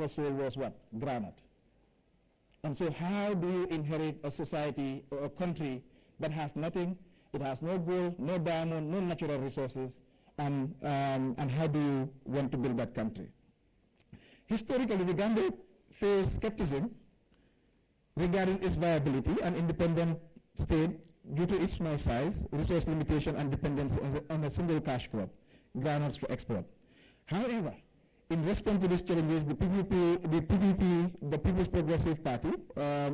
our soil was what? Granite. And so how do you inherit a society or a country that has nothing? It has no gold, no diamond, no natural resources, and how do you want to build that country? Historically, the Gambia faced skepticism regarding its viability and independent state due to its small size, resource limitation, and dependency on a single cash crop, granules for export. However, in response to these challenges, the PPP, the People's Progressive Party,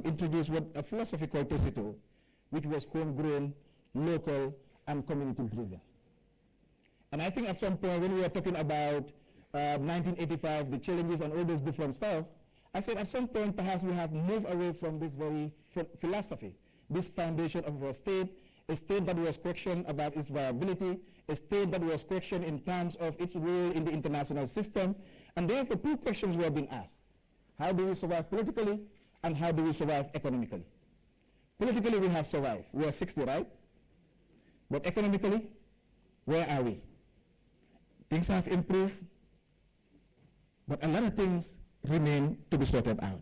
introduced a philosophy called tesito, which was homegrown, local, and community-driven. And I think at some point when we were talking about 1985, the challenges and all those different stuff, I said at some point perhaps we have moved away from this very philosophy, this foundation of our state, a state that was questioned about its viability, a state that was questioned in terms of its role in the international system, and therefore two questions were being asked. How do we survive politically, and how do we survive economically? Politically, we have survived. We are 60, right? But economically, where are we? Things have improved, but a lot of things remain to be sorted out.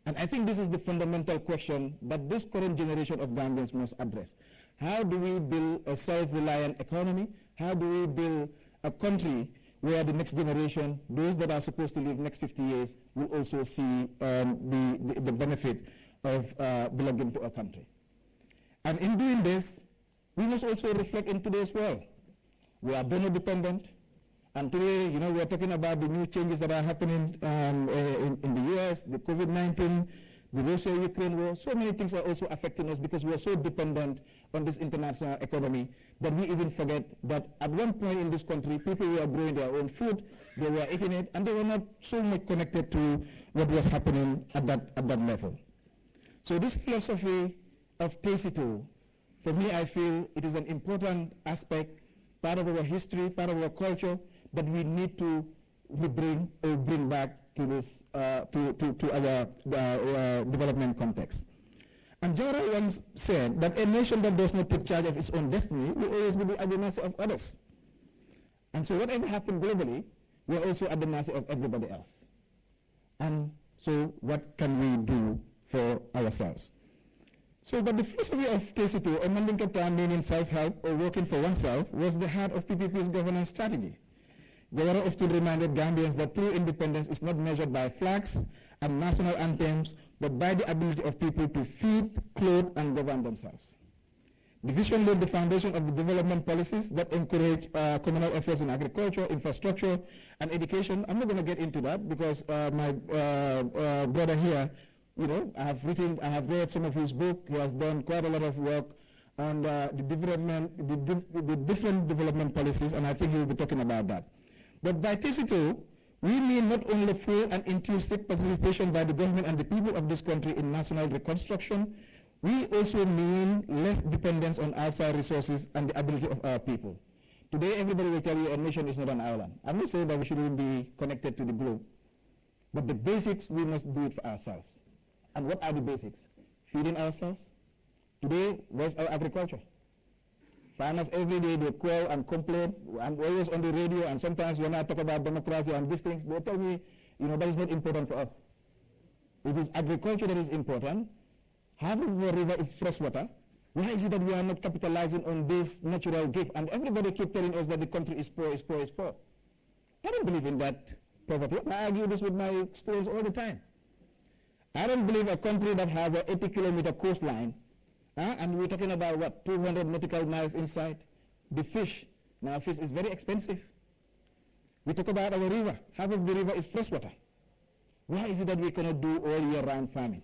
And I think this is the fundamental question that this current generation of Gambians must address. How do we build a self-reliant economy? How do we build a country where the next generation, those that are supposed to live next 50 years, will also see the benefit of belonging to a country? And in doing this, we must also reflect in today's world. We are donor dependent. And today, you know, we're talking about the new changes that are happening in the US, the COVID-19, the Russia-Ukraine war. So many things are also affecting us because we are so dependent on this international economy that we even forget that at one point in this country, people were growing their own food, they were eating it, and they were not so much connected to what was happening at that level. So this philosophy of tesito, for me, I feel it is an important aspect, part of our history, part of our culture, that we need to bring back to this to our development context. And Jawara once said that a nation that does not take charge of its own destiny will always be at the mercy of others. And so whatever happens globally, we're also at the mercy of everybody else. And so what can we do for ourselves? So, but the philosophy of tesito, or Mandinka meaning self-help or working for oneself, was the heart of PPP's governance strategy. Jawara often reminded Gambians that true independence is not measured by flags and national anthems, but by the ability of people to feed, clothe, and govern themselves. The vision laid the foundation of the development policies that encourage communal efforts in agriculture, infrastructure, and education. I'm not going to get into that because my brother here, you know, I have read some of his book. He has done quite a lot of work on the different development policies, and I think he will be talking about that. But by tesito, we mean not only full and inclusive participation by the government and the people of this country in national reconstruction, we also mean less dependence on outside resources and the ability of our people. Today, everybody will tell you a nation is not an island. I'm not saying that we shouldn't be connected to the globe, but the basics, we must do it for ourselves. And what are the basics? Feeding ourselves. Today, where's our agriculture? Farmers every day, they call and complain. I'm always on the radio, and sometimes when I talk about democracy and these things, they tell me, you know, that is not important for us. It is agriculture that is important. Half of the river is fresh water. Why is it that we are not capitalizing on this natural gift? And everybody keeps telling us that the country is poor, is poor, is poor. I don't believe in that poverty. I argue this with my students all the time. I don't believe a country that has an 80-kilometer coastline, and we're talking about, what, 200 nautical miles inside? The fish. Now, fish is very expensive. We talk about our river. Half of the river is freshwater. Why is it that we cannot do all year-round farming?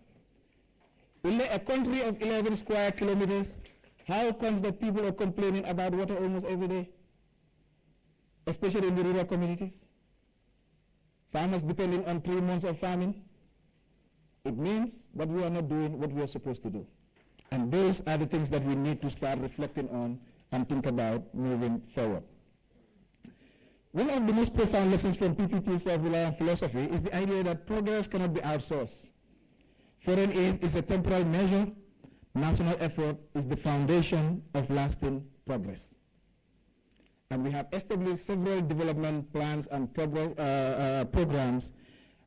In a country of 11 square kilometers, how comes that people are complaining about water almost every day? Especially in the rural communities. Farmers depending on 3 months of farming. It means that we are not doing what we are supposed to do. And those are the things that we need to start reflecting on and think about moving forward. One of the most profound lessons from PPP's self-reliant philosophy is the idea that progress cannot be outsourced. Foreign aid is a temporal measure. National effort is the foundation of lasting progress. And we have established several development plans and programs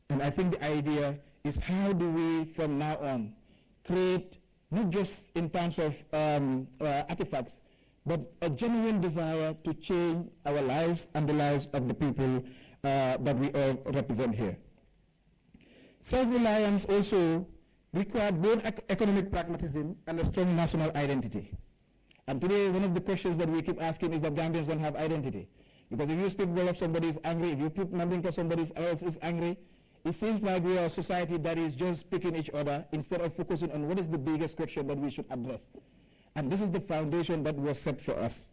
And I think the idea is how do we, from now on, create, not just in terms of artifacts, but a genuine desire to change our lives and the lives of the people that we all represent here. Self-reliance also required both economic pragmatism and a strong national identity. And today, one of the questions that we keep asking is that Gambians don't have identity. Because if you speak well of somebody is angry, if you put Mandinka somebody else is angry, it seems like we are a society that is just picking each other instead of focusing on what is the biggest question that we should address. And this is the foundation that was set for us.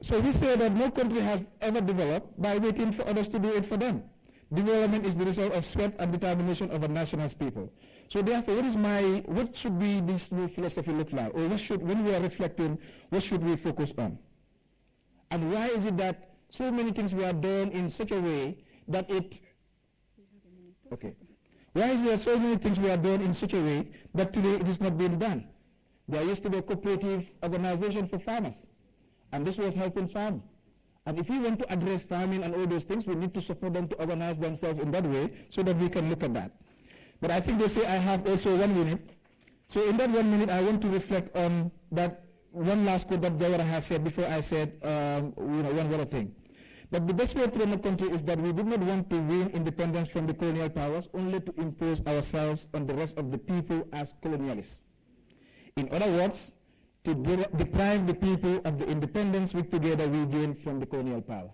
So we say that no country has ever developed by waiting for others to do it for them. Development is the result of sweat and determination of a nation's people. So therefore, what should be this new philosophy look like? Or when we are reflecting, what should we focus on? And why is it that so many things were done in such a way that why is it that so many things were done in such a way that today it is not being done? There used to be a cooperative organization for farmers, and this was helping farm. And if we want to address farming and all those things, we need to support them to organize themselves in that way so that we can look at that. But I think they say I have also 1 minute. So in that 1 minute, I want to reflect on that one last quote that Jawara has said before I said one other thing. But the best way to run a country is that we did not want to win independence from the colonial powers, only to impose ourselves on the rest of the people as colonialists. In other words, to deprive the people of the independence which together we gained from the colonial power.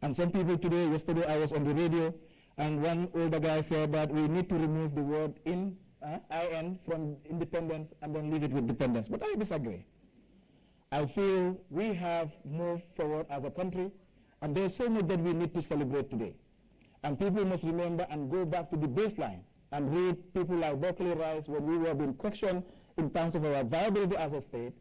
And some people today, yesterday I was on the radio, and one older guy said that we need to remove the word in from independence and then leave it with dependence. But I disagree. I feel we have moved forward as a country, and there's so much that we need to celebrate today. And people must remember and go back to the baseline and read people like Berkeley Rice when we were being questioned in terms of our viability as a state.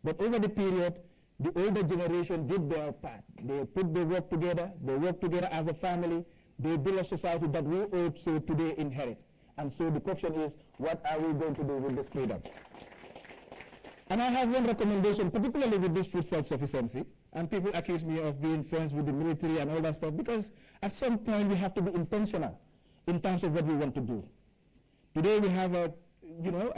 But over the period, the older generation did their part. They put their work together, they worked together as a family, they built a society that we also today inherit. And so the question is, what are we going to do with this freedom? And I have one recommendation, particularly with this food self-sufficiency. And people accuse me of being friends with the military and all that stuff, because at some point we have to be intentional in terms of what we want to do. Today we have a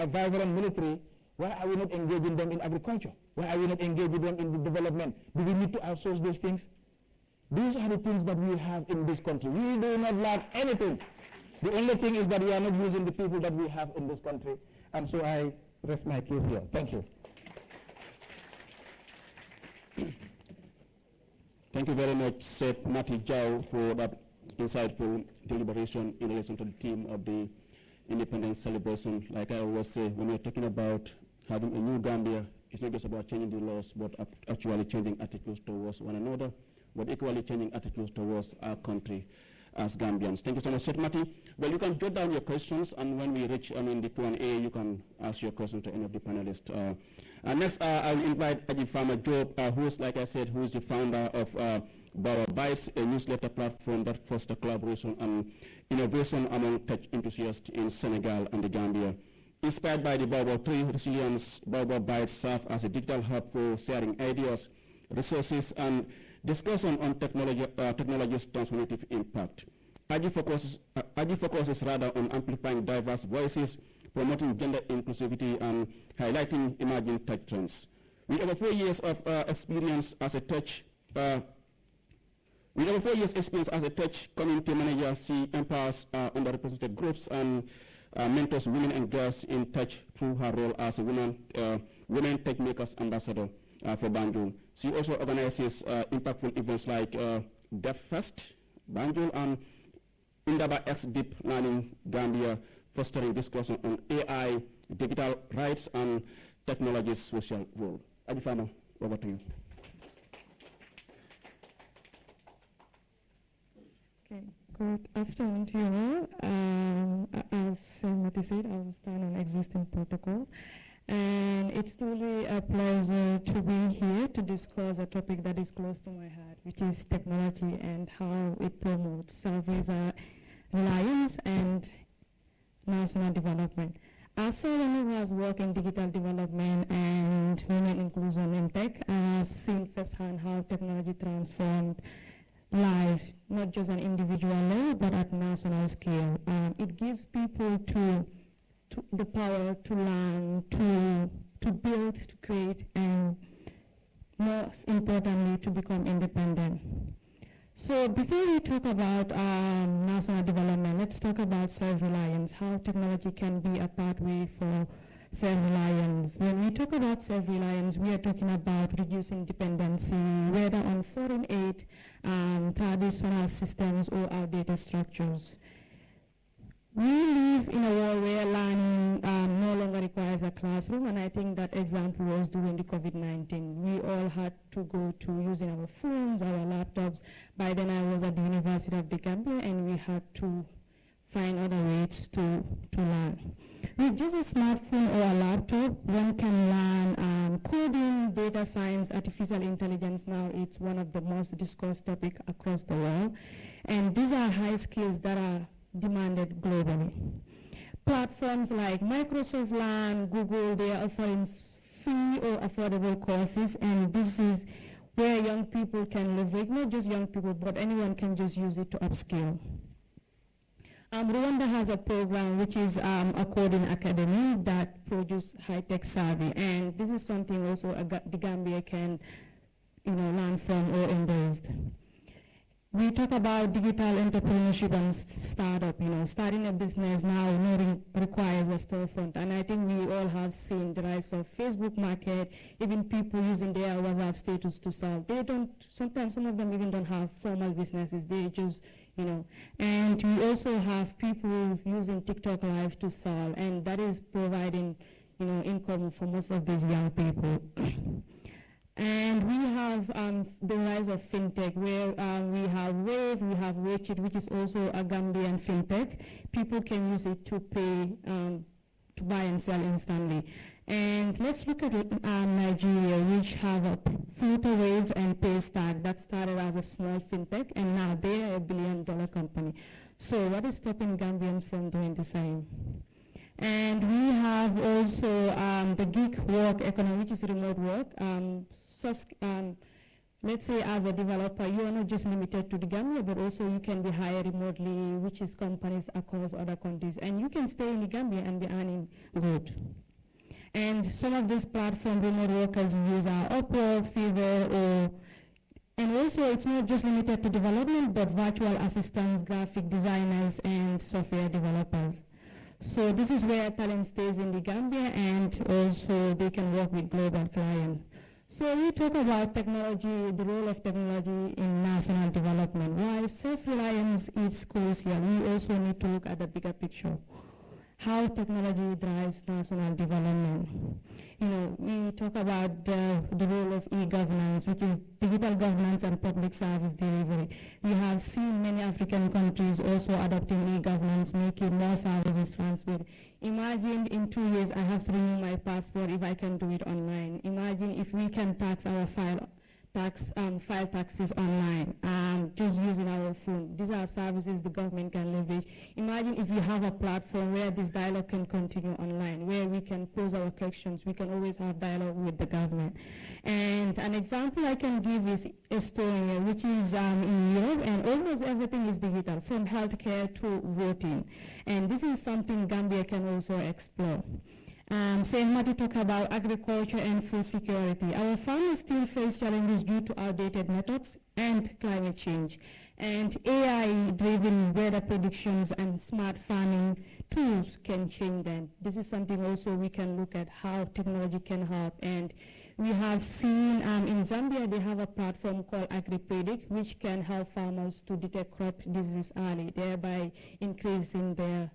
vibrant military. Why are we not engaging them in agriculture? Why are we not engaging them in the development? Do we need to outsource those things? These are the things that we have in this country. We do not lack anything. The only thing is that we are not using the people that we have in this country. And so I rest my case here. Thank you. Thank you very much, Seth Mati Jau, for that insightful deliberation in relation to the theme of the independence celebration. Like I always say, when we're talking about having a new Gambia, it's not just about changing the laws, but actually changing attitudes towards one another, but equally changing attitudes towards our country as Gambians. Thank you so much, Seth Mati. Well, you can jot down your questions, and when we reach the Q&A, you can ask your question to any of the panelists. Next, I'll invite Ajib Farmer Job, who's, like I said, who's the founder of Bawa Bytes, a newsletter platform that fosters collaboration and innovation among tech enthusiasts in Senegal and the Gambia. Inspired by the Baobab 3 resilience, Baobab Bytes serve as a digital hub for sharing ideas, resources, and discussion on technology's transformative impact. AGI focuses rather on amplifying diverse voices, promoting gender inclusivity, and highlighting emerging tech trends. With over 4 years of experience as a tech community manager, she empowers underrepresented groups and mentors women and girls in tech through her role as a women tech makers ambassador for Banjul. She also organizes impactful events like DevFest Banjul and Indaba X Deep Learning Gambia, fostering discussion on AI, digital rights, and technology's social role. Adifama, over to you. Okay, good afternoon to you all. As Mati said, I will stand on existing protocol. And it's truly a pleasure to be here to discuss a topic that is close to my heart, which is technology and how it promotes self-reliance and national development. As someone who has worked in digital development and women inclusion in tech, I have seen firsthand how technology transformed lives, not just an individual level, but at national scale. It gives people the power to learn, to build, to create, and most importantly, to become independent. So before we talk about national development, let's talk about self-reliance, how technology can be a pathway for self-reliance. When we talk about self-reliance, we are talking about reducing dependency, whether on foreign aid, traditional systems, or outdated structures. We live in a world where learning no longer requires a classroom, and I think that example was during the COVID-19. We all had to go to using our phones, our laptops. By then I was at the University of the Gambia, and we had to find other ways to learn. With just a smartphone or a laptop, one can learn coding, data science, artificial intelligence. Now it's one of the most discussed topics across the world. And these are high skills that are demanded globally. Platforms like Microsoft Learn, Google, they are offering free or affordable courses, and this is where young people can leverage, not just young people, but anyone can just use it to upskill. Rwanda has a program which is a coding academy that produces high-tech savvy, and this is something also the Gambia can learn from or embrace. We talk about digital entrepreneurship and startup. Starting a business now requires a storefront, and I think we all have seen the rise of Facebook Market, even people using their WhatsApp status to sell. Sometimes some of them even don't have formal businesses, they just, and we also have people using TikTok Live to sell, and that is providing, income for most of these young people. And we have the rise of fintech, where we have Wave, we have Wechit, which is also a Gambian fintech. People can use it to pay, to buy and sell instantly. And let's look at Nigeria, which have a Flutter Wave and Paystack that started as a small fintech, and now they are $1 billion company. So what is stopping Gambians from doing the same? And we have also the gig work economy, which is remote work. Let's say as a developer, you are not just limited to the Gambia, but also you can be hired remotely, which is companies across other countries. And you can stay in the Gambia and be earning good. And some of these platform remote workers use our Upwork, Fiverr, and also it's not just limited to development, but virtual assistants, graphic designers, and software developers. So this is where talent stays in the Gambia, and also they can work with global clients. So we talk about technology, the role of technology in national development. While self-reliance is crucial, we also need to look at the bigger picture. How technology drives national development. We talk about the role of e-governance, which is digital governance and public service delivery. We have seen many African countries also adopting e-governance, making more services transferred. Imagine in 2 years I have to renew my passport if I can do it online. Imagine if we can tax our file taxes online, just using our phone. These are services the government can leverage. Imagine if you have a platform where this dialogue can continue online, where we can pose our questions, we can always have dialogue with the government. And an example I can give is Estonia, which is in Europe, and almost everything is digital, from healthcare to voting. And this is something Gambia can also explore. Mati talked about agriculture and food security. Our farmers still face challenges due to outdated methods and climate change. And AI-driven weather predictions and smart farming tools can change them. This is something also we can look at how technology can help. And we have seen in Zambia, they have a platform called AgriPredict, which can help farmers to detect crop disease early, thereby increasing their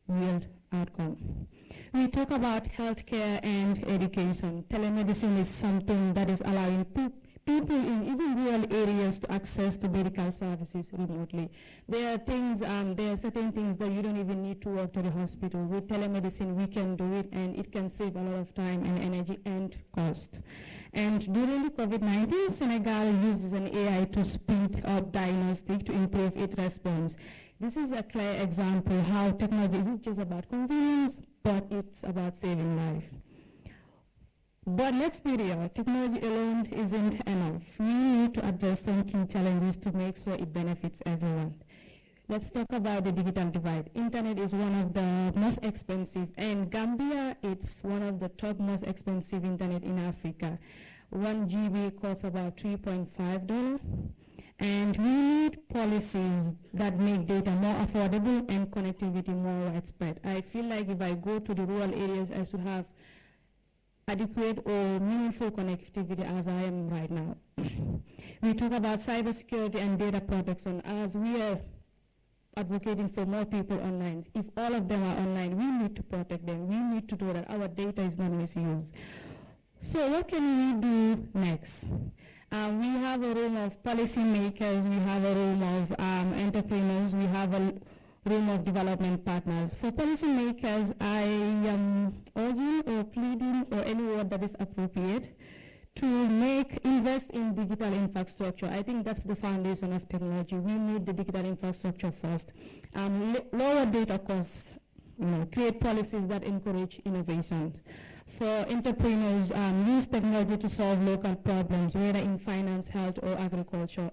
yield outcome. We talk about healthcare and education. Telemedicine is something that is allowing people in even rural areas to access to medical services remotely. There are certain things that you don't even need to walk to the hospital. With telemedicine, we can do it, and it can save a lot of time and energy and cost. And during the COVID-19, Senegal uses an AI to speed up diagnostic to improve its response. This is a clear example how technology isn't just about convenience, but it's about saving life. But let's be real, technology alone isn't enough. We need to address some key challenges to make sure it benefits everyone. Let's talk about the digital divide. Internet is one of the most expensive, and Gambia, it's one of the top most expensive internet in Africa. 1 GB costs about $3.5. And we need policies that make data more affordable and connectivity more widespread. I feel like if I go to the rural areas, I should have adequate or meaningful connectivity as I am right now. We talk about cybersecurity and data protection as we are advocating for more people online. If all of them are online, we need to protect them. We need to know that our data is not misused. So what can we do next? We have a room of policymakers, we have a room of entrepreneurs, we have a room of development partners. For policymakers, I am urging or pleading, or any word that is appropriate, to invest in digital infrastructure. I think that's the foundation of technology. We need the digital infrastructure first. Lower data costs, create policies that encourage innovation. For entrepreneurs, use technology to solve local problems, whether in finance, health, or agriculture.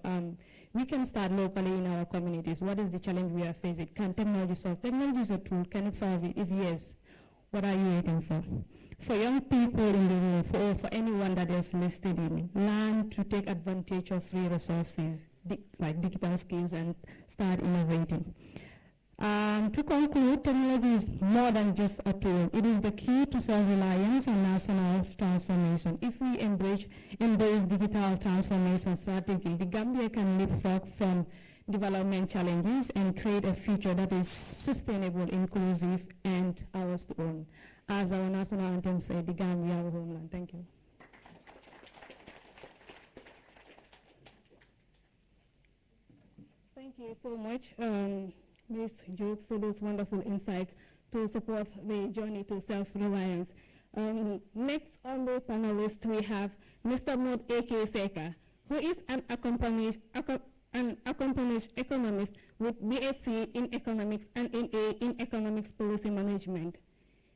We can start locally in our communities. What is the challenge we are facing? Can technology solve? Technology is a tool. Can it solve it? If yes, what are you waiting for? For young people in the room, for anyone that is listed in, learn to take advantage of free resources, like digital skills, and start innovating. To conclude, technology is more than just a tool. It is the key to self-reliance and national transformation. If we embrace digital transformation strategy, the Gambia can leapfrog from development challenges and create a future that is sustainable, inclusive, and ours to own. As our national anthem said, the Gambia, our homeland. Thank you. Thank you so much, Ms. Juke, for those wonderful insights to support the journey to self-reliance. Next on the panelist, we have Mr. Maud A.K. Seka, who is an accomplished economist with BSc in economics and MA in economics policy management.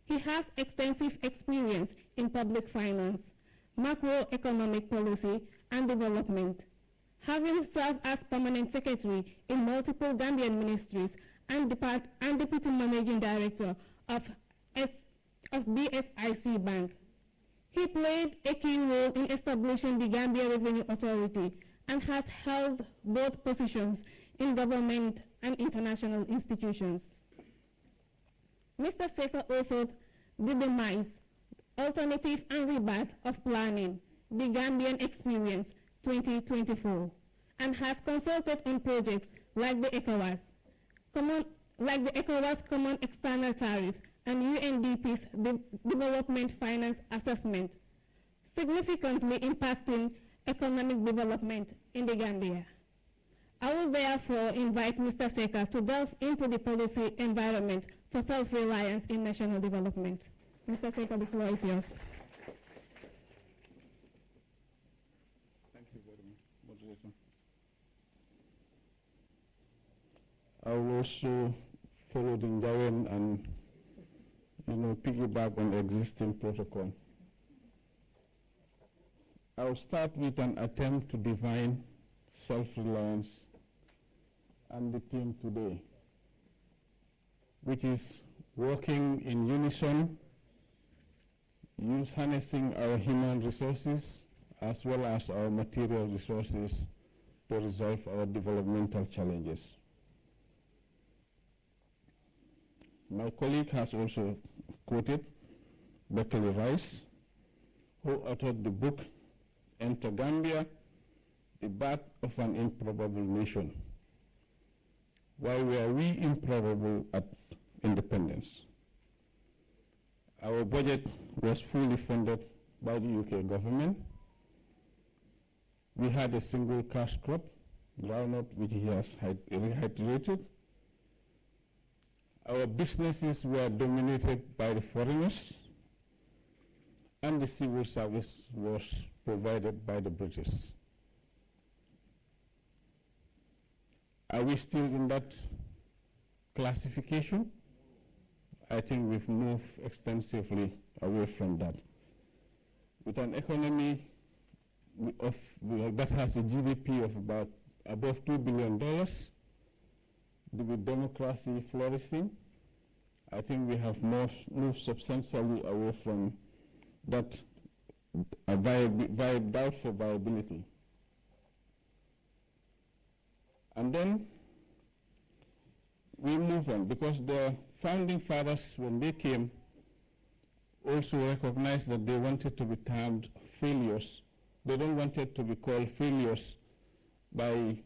He has extensive experience in public finance, macroeconomic policy, and development, having served as permanent secretary in multiple Gambian ministries and deputy managing director of BSIC Bank. He played a key role in establishing the Gambia Revenue Authority and has held both positions in government and international institutions. Mr. Seka authored The Demise, Alternative and Rebirth of Planning, the Gambian Experience 2024, and has consulted on projects like the ECOWAS Common External Tariff and UNDP's Development Finance Assessment, significantly impacting economic development in the Gambia. I will therefore invite Mr. Seka to delve into the policy environment for self-reliance in national development. Mr. Seka, the floor is yours. Thank you very much, moderator. I will also follow the Njawen and piggyback on existing protocol. I will start with an attempt to define self-reliance and the theme today, which is working in unison, harnessing our human resources as well as our material resources to resolve our developmental challenges. My colleague has also quoted Beckley Rice, who authored the book Enter Gambia, The Birth of an Improbable Nation. Why were we improbable at independence? Our budget was fully funded by the UK government. We had a single cash crop, groundnut, which he has reiterated. Our businesses were dominated by the foreigners, and the civil service was provided by the British. Are we still in that classification? I think we've moved extensively away from that. with an economy that has a GDP of about above $2 billion, with democracy flourishing, I think we have moved substantially away from that doubt for viability. And then we move on, because the founding fathers, when they came, also recognized that they wanted to be termed failures. They don't want it to be called failures by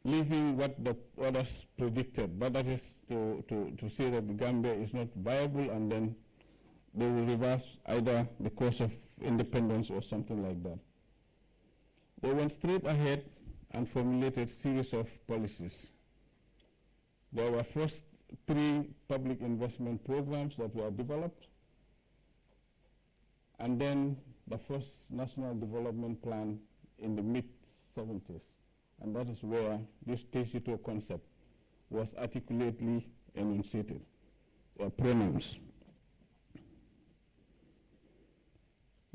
leaving what the others predicted, but that is to say that the Gambia is not viable, and then they will reverse either the course of independence or something like that. They went straight ahead and formulated a series of policies. There were first 3 public investment programs that were developed, and then the first National Development Plan in the mid-70s. And that is where this tesito concept was articulately enunciated, or pronounced.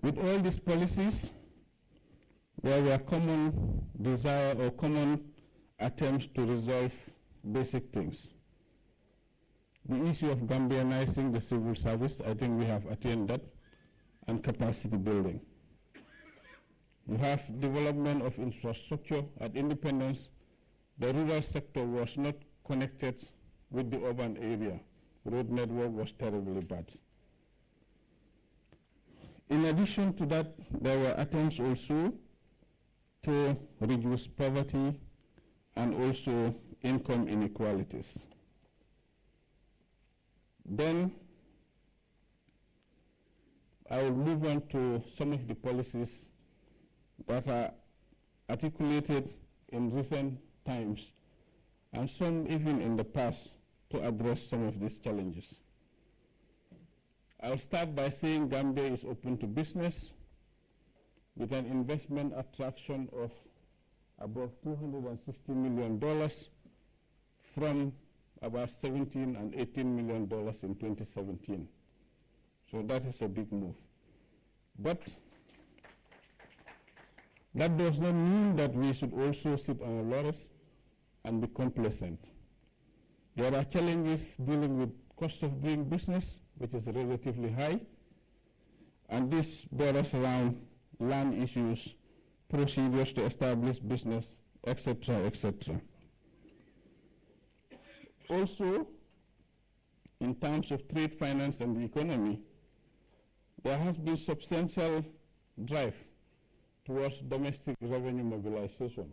With all these policies, there were common desire or common attempts to resolve basic things. The issue of Gambianizing the civil service, I think we have attained that, and capacity building. You have development of infrastructure. At independence, the rural sector was not connected with the urban area. Road network was terribly bad. In addition to that, there were attempts also to reduce poverty and also income inequalities. Then I will move on to some of the policies that are articulated in recent times, and some even in the past, to address some of these challenges. I'll start by saying Gambia is open to business, with an investment attraction of above $260 million from about $17 and $18 million in 2017. So that is a big move. But that does not mean that we should also sit on our laurels and be complacent. There are challenges dealing with cost of doing business, which is relatively high, and this borders around land issues, procedures to establish business, etc., etc. Also, in terms of trade finance and the economy, there has been substantial drive towards domestic revenue mobilization,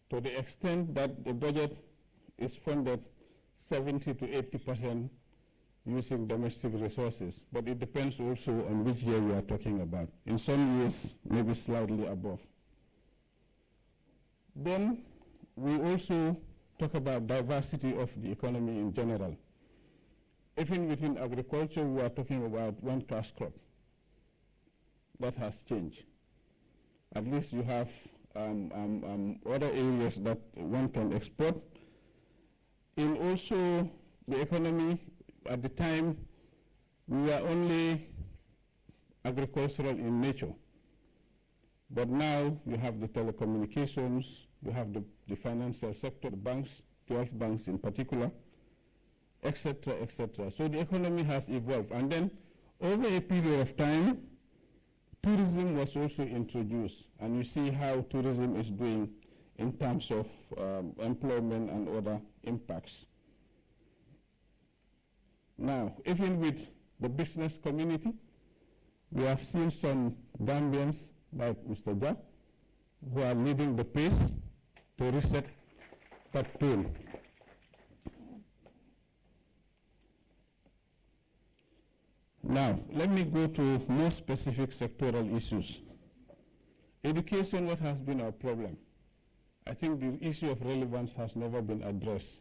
to the extent that the budget is funded 70 to 80% using domestic resources, but it depends also on which year we are talking about. In some years, maybe slightly above. Then we also talk about diversity of the economy in general. Even within agriculture, we are talking about one cash crop. That has changed. At least you have other areas that one can export. In also the economy, at the time, we were only agricultural in nature. But now you have the telecommunications, you have the financial sector, the banks, 12 banks in particular, etc., etc. So the economy has evolved. And then over a period of time, tourism was also introduced. And you see how tourism is doing in terms of employment and other impacts. Now, even with the business community, we have seen some Gambians like Mr. Jack, who are leading the pace to reset that tool. Now, let me go to more specific sectoral issues. Education, what has been our problem? I think the issue of relevance has never been addressed,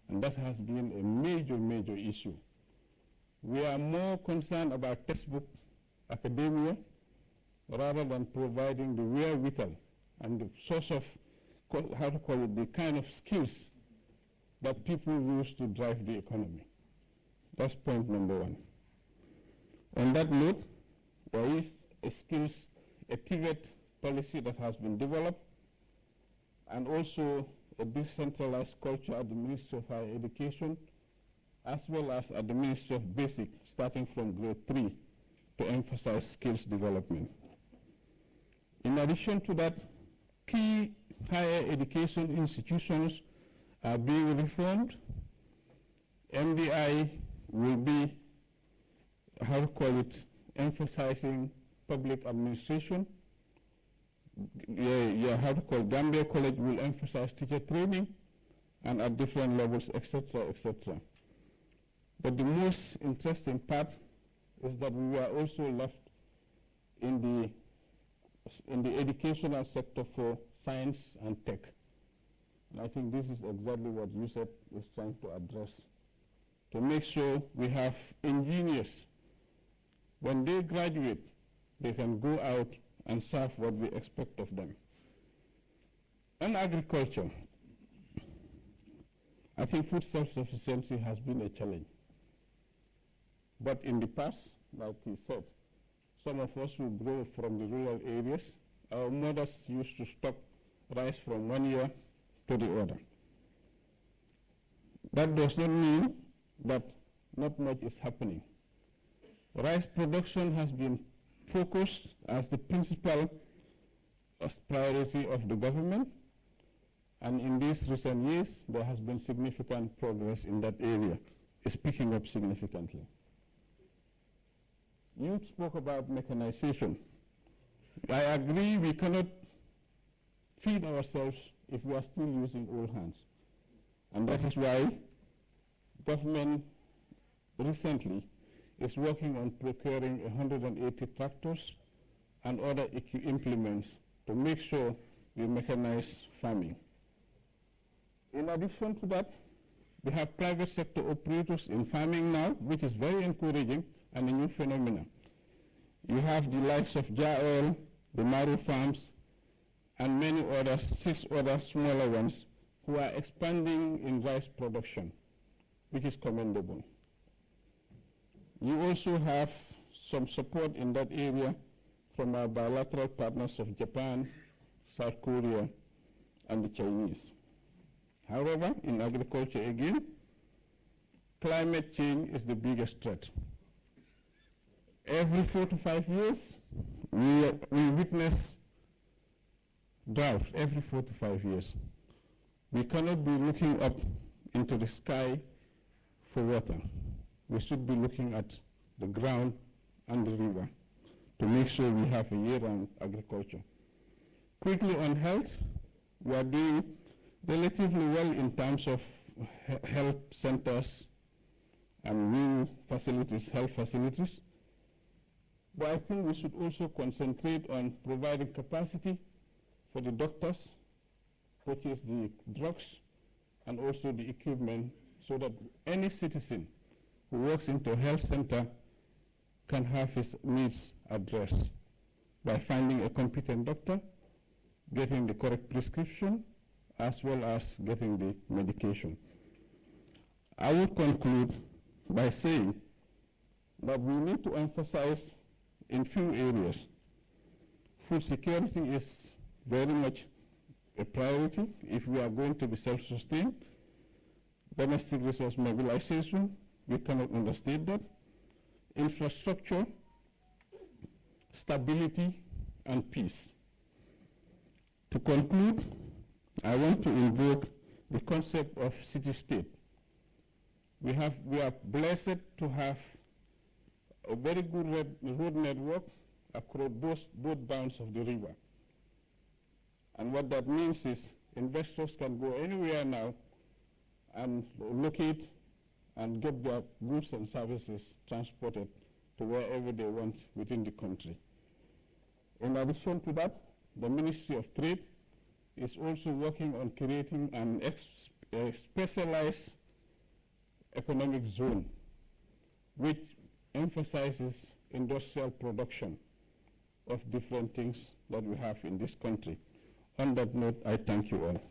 and that has been a major, major issue. We are more concerned about textbook academia rather than providing the wherewithal and the source of, how to call it, the kind of skills that people use to drive the economy. That's point number one. On that note, There is a TVET policy that has been developed, and also a decentralized culture at the Ministry of Higher Education, as well as at the Ministry of Basic, starting from grade 3, to emphasize skills development. In addition to that, key higher education institutions are being reformed. MDI will be, emphasizing public administration. Gambia College will emphasize teacher training and at different levels, etc., etc. But the most interesting part is that we are also left in the educational sector for science and tech. And I think this is exactly what USEP is trying to address, to make sure we have engineers. When they graduate, they can go out and serve what we expect of them. And agriculture, I think food self-sufficiency has been a challenge. But in the past, like he said, some of us who grow from the rural areas, our mothers used to stock rice from one year to the other. That does not mean that not much is happening. Rice production has been focused as the principal priority of the government, and in these recent years, there has been significant progress in that area. It's picking up significantly. You spoke about mechanization. I agree we cannot feed ourselves if we are still using old hands. And that is why government recently is working on procuring 180 tractors and other implements to make sure we mechanize farming. In addition to that, we have private sector operators in farming now, which is very encouraging and a new phenomenon. You have the likes of Jaoil, the Maru Farms, and many others, 6 other smaller ones, who are expanding in rice production, which is commendable. You also have some support in that area from our bilateral partners of Japan, South Korea, and the Chinese. However, in agriculture again, climate change is the biggest threat. Every 4 to 5 years, we witness drought every 4 to 5 years. We cannot be looking up into the sky for water. We should be looking at the ground and the river to make sure we have a year-round agriculture. Quickly on health, we are doing relatively well in terms of health centers and new facilities, health facilities. But I think we should also concentrate on providing capacity for the doctors, purchase the drugs, and also the equipment, so that any citizen who walks into a health center can have his needs addressed by finding a competent doctor, getting the correct prescription, as well as getting the medication. I will conclude by saying that we need to emphasize in few areas. Food security is very much a priority if we are going to be self-sustained. Domestic resource mobilization, we cannot understate that. Infrastructure, stability, and peace. To conclude, I want to invoke the concept of city-state. We are blessed to have a very good road network across both banks of the river. And what that means is investors can go anywhere now and locate and get their goods and services transported to wherever they want within the country. In addition to that, the Ministry of Trade is also working on creating a specialized economic zone which emphasizes industrial production of different things that we have in this country. On that note, I thank you all.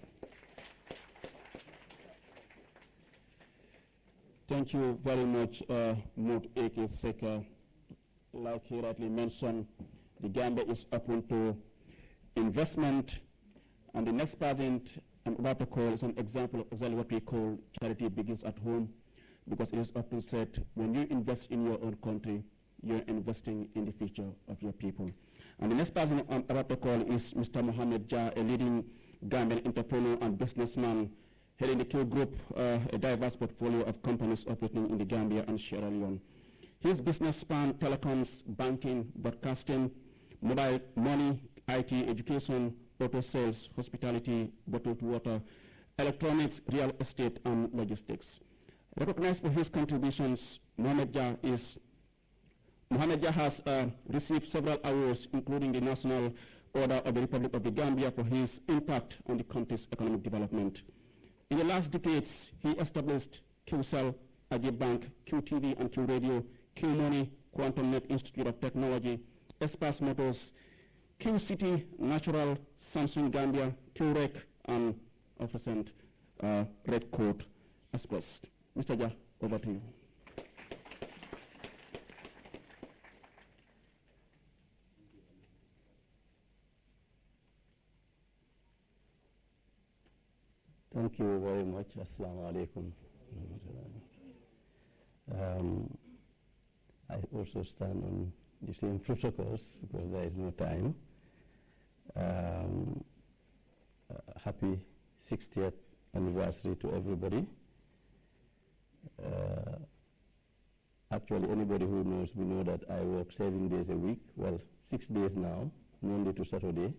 Thank you very much, Mut Eke Seka, like he rightly mentioned, the Gambia is open to investment. And the next person I'm about to call is an example of exactly what we call charity begins at home, because it is often said, when you invest in your own country, you're investing in the future of your people. And the next person I'm about to call is Mr. Mohamed Jah, a leading Gambian entrepreneur and businessman, heading the Q Group, a diverse portfolio of companies operating in the Gambia and Sierra Leone. His business span telecoms, banking, broadcasting, mobile money, IT, education, auto sales, hospitality, bottled water, electronics, real estate, and logistics. Recognized for his contributions, Mohamed Jah has received several awards, including the National Order of the Republic of the Gambia for his impact on the country's economic development. In the last decades, he established QCell, Ajib Bank, QTV and Q Radio, Q Money, Quantum Net Institute of Technology, Espas Motors, Q City, Natural, Samsung Gambia, Q Rec, and of recent Red Coat Express. Mr. Jah, over to you. Thank you very much. Assalamu alaikum. I also stand on the same protocols because there is no time. Happy 60th anniversary to everybody. Actually, anybody who knows me know that I work 7 days a week. Well, 6 days now, Monday to Saturday.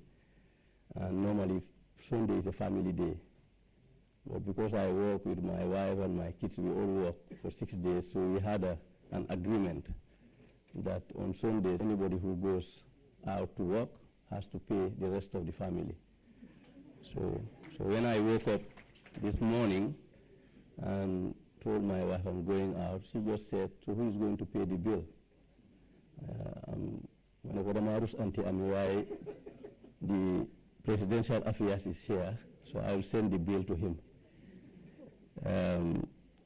And normally Sunday is a family day. But because I work with my wife and my kids, we all work for 6 days, so we had an agreement that on Sundays, anybody who goes out to work has to pay the rest of the family. So when I woke up this morning and told my wife I'm going out, she just said, so who's going to pay the bill? Why the presidential affairs is here, so I will send the bill to him.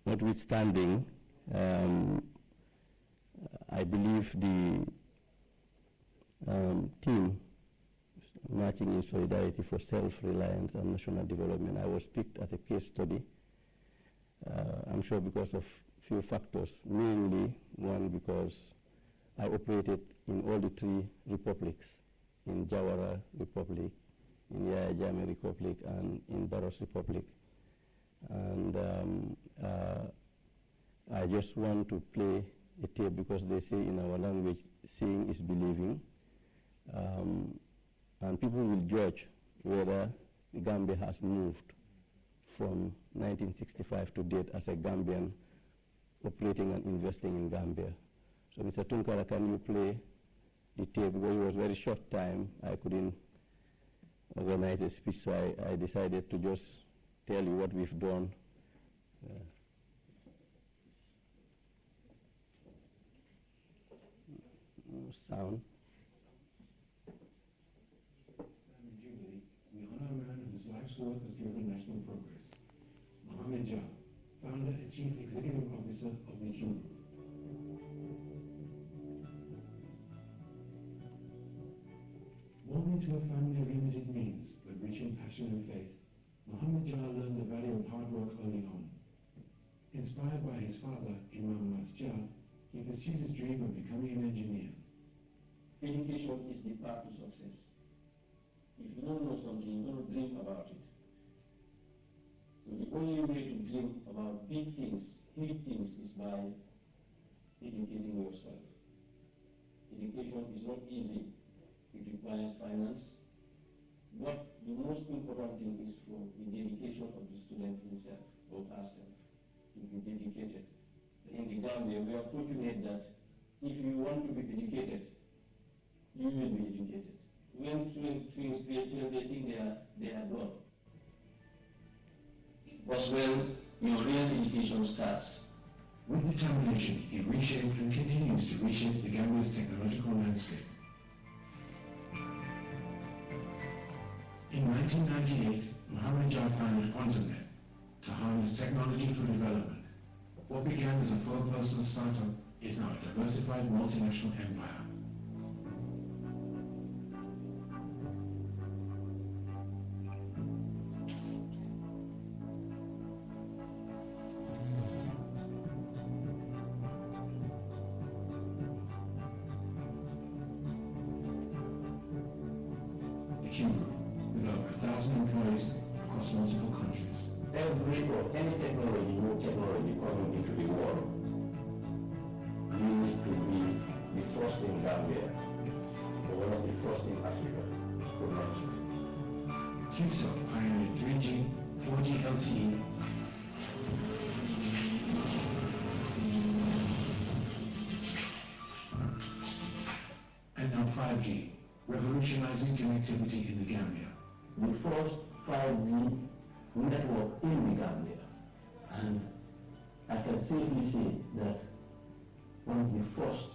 Notwithstanding, I believe the team Marching in Solidarity for Self-reliance and National Development, I was picked as a case study. I'm sure because of few factors, mainly one because I operated in all the 3 republics, in Jawara Republic, in Yaya Jammeh Republic, and in Barros Republic. And I just want to play a tape because they say in our language, seeing is believing. And people will judge whether Gambia has moved from 1965 to date as a Gambian operating and investing in Gambia. So Mr. Tunkara, can you play the tape? Because it was a very short time, I couldn't organize a speech, so I decided to just tell you what we've done. Sound. We honor a man whose life's work has driven national progress. Mohamed Jah, founder and chief executive officer of the Q Group. Born into a family of limited means, but rich in passion and faith, Mohamed Jah learned the value of hard work early on. Inspired by his father, Imam Mas Jah, he pursued his dream of becoming an engineer. Education is the path to success. If you don't know something, you don't dream about it. So the only way to dream about big things, big things, is by educating yourself. Education is not easy. It requires finance. But the most important thing is for the dedication of the student himself or herself to be dedicated. In the Gambia, we are fortunate that if you want to be educated, you will be educated. When things get, they think they are done. But when your real education starts. With determination, he reshaped and continues to reshape the Gambia's technological landscape. In 1998, Mohamed Jah founded Quantum Net to harness technology for development. What began as a 4-person startup is now a diversified multinational empire. With over 1,000 employees across multiple countries. Every or any technology, new technology coming into the world, we need to be the first in Gambia, or one of the first in Africa to launch it. QCell pioneered 3G, 4G LTE, and now 5G, revolutionizing connectivity in the Gambia. The first 5G network in the Gambia, and I can safely say that one of the first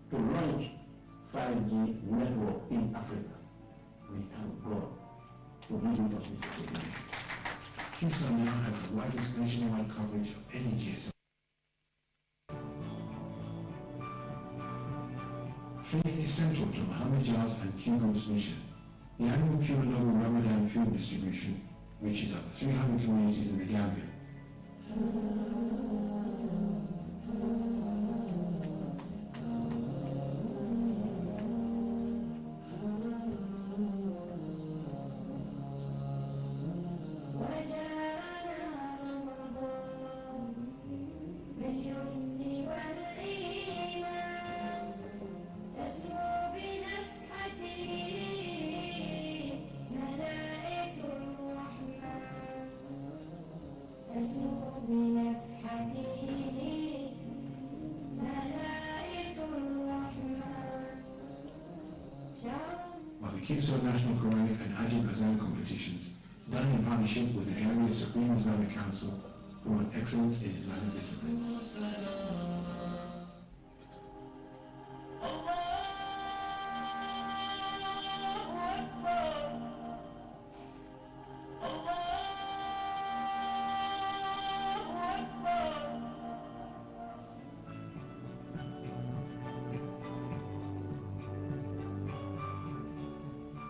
to launch 5G network in Africa. We thank God for giving us this opportunity. QCell now has the widest nationwide coverage of any GSM. Faith is central to Muhammad Jah's and Q Group's mission. The annual Q and Logo Ramadan food distribution reaches over 300 communities in the Gambia. While the QCell National Quranic and Ajib Azan competitions, done in partnership with the Gambia's Supreme Islamic Council, promote excellence in Islamic disciplines.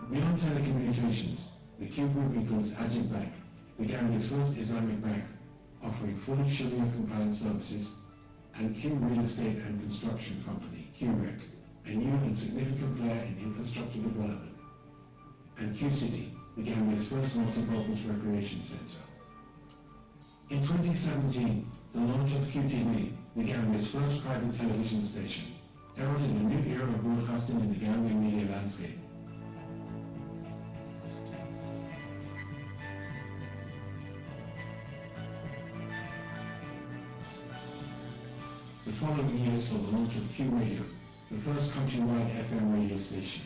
Beyond telecommunications, the Q Group includes Ajib Bank, the Gambia's first Islamic bank, offering fully Sharia-compliant services, and Q Real Estate and Construction Company, QREC, a new and significant player in infrastructure development, and Q City, the Gambia's first multi-purpose recreation center. In 2017, the launch of QTV, the Gambia's first private television station, heralded a new era of broadcasting in the Gambian media landscape. The following year saw the launch of Q Radio, the first countrywide FM radio station.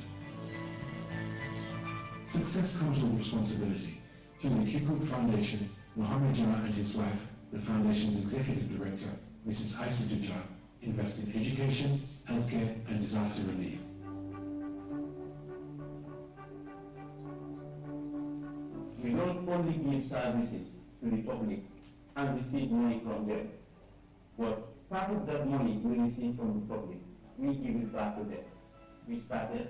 Success comes with responsibility. Through the Q Group Foundation, Muhammad Jah and his wife, the foundation's executive director, Mrs. Aissatou Jah, invest in education, healthcare, and disaster relief. We don't only give services to the public and receive money from them, but part of that money we receive from the public, we give it back to them. We started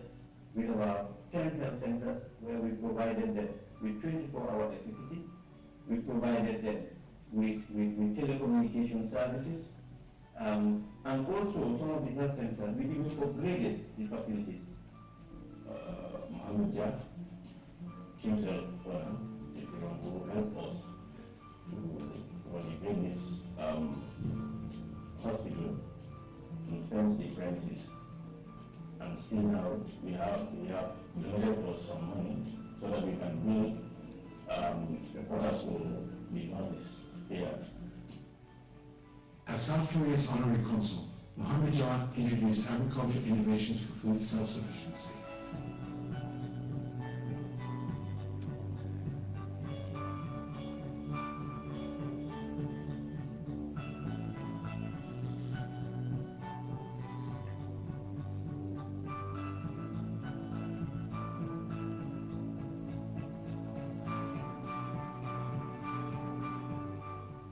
with about 10 health centers where we provided them with 24-hour electricity. We provided them with telecommunication services. And also some of the health centers, we even upgraded the facilities. Mohammed Jah himself is the one who helped us to bring this hospital in fancy premises, and still now we have donated us some money so that we can build quarters for the nurses here. As South Korea's honorary consul, Muhammad Jah introduced agricultural innovations for food self-sufficiency.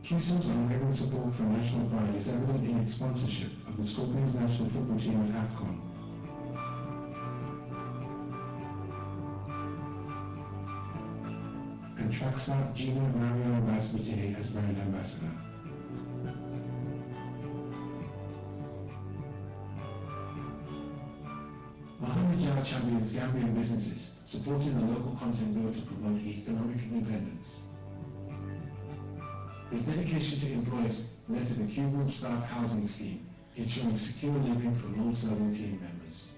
QCell's unwavering support for national pride is evident in its sponsorship of the Scorpions national football team at AFCON. And Trackstar Junior Marion Basbutier as brand ambassador. Mohamed Jar champions Gambian businesses, supporting the local content built to promote economic independence. His dedication to employees led to the Q Group staff housing scheme, ensuring secure living for long-serving team members.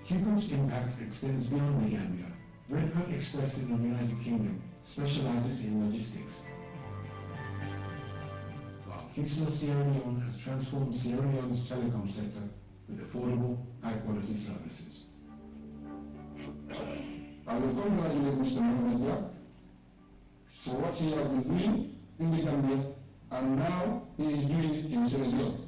Q Group's impact extends beyond the Gambia. Redcoat Express in the United Kingdom specializes in logistics, while QCell Sierra Leone has transformed Sierra Leone's telecom sector with affordable, high-quality services. I will congratulate Mr. Mohamed Jar for what he has been doing in the Gambia, and now he is doing it in Sierra Leone.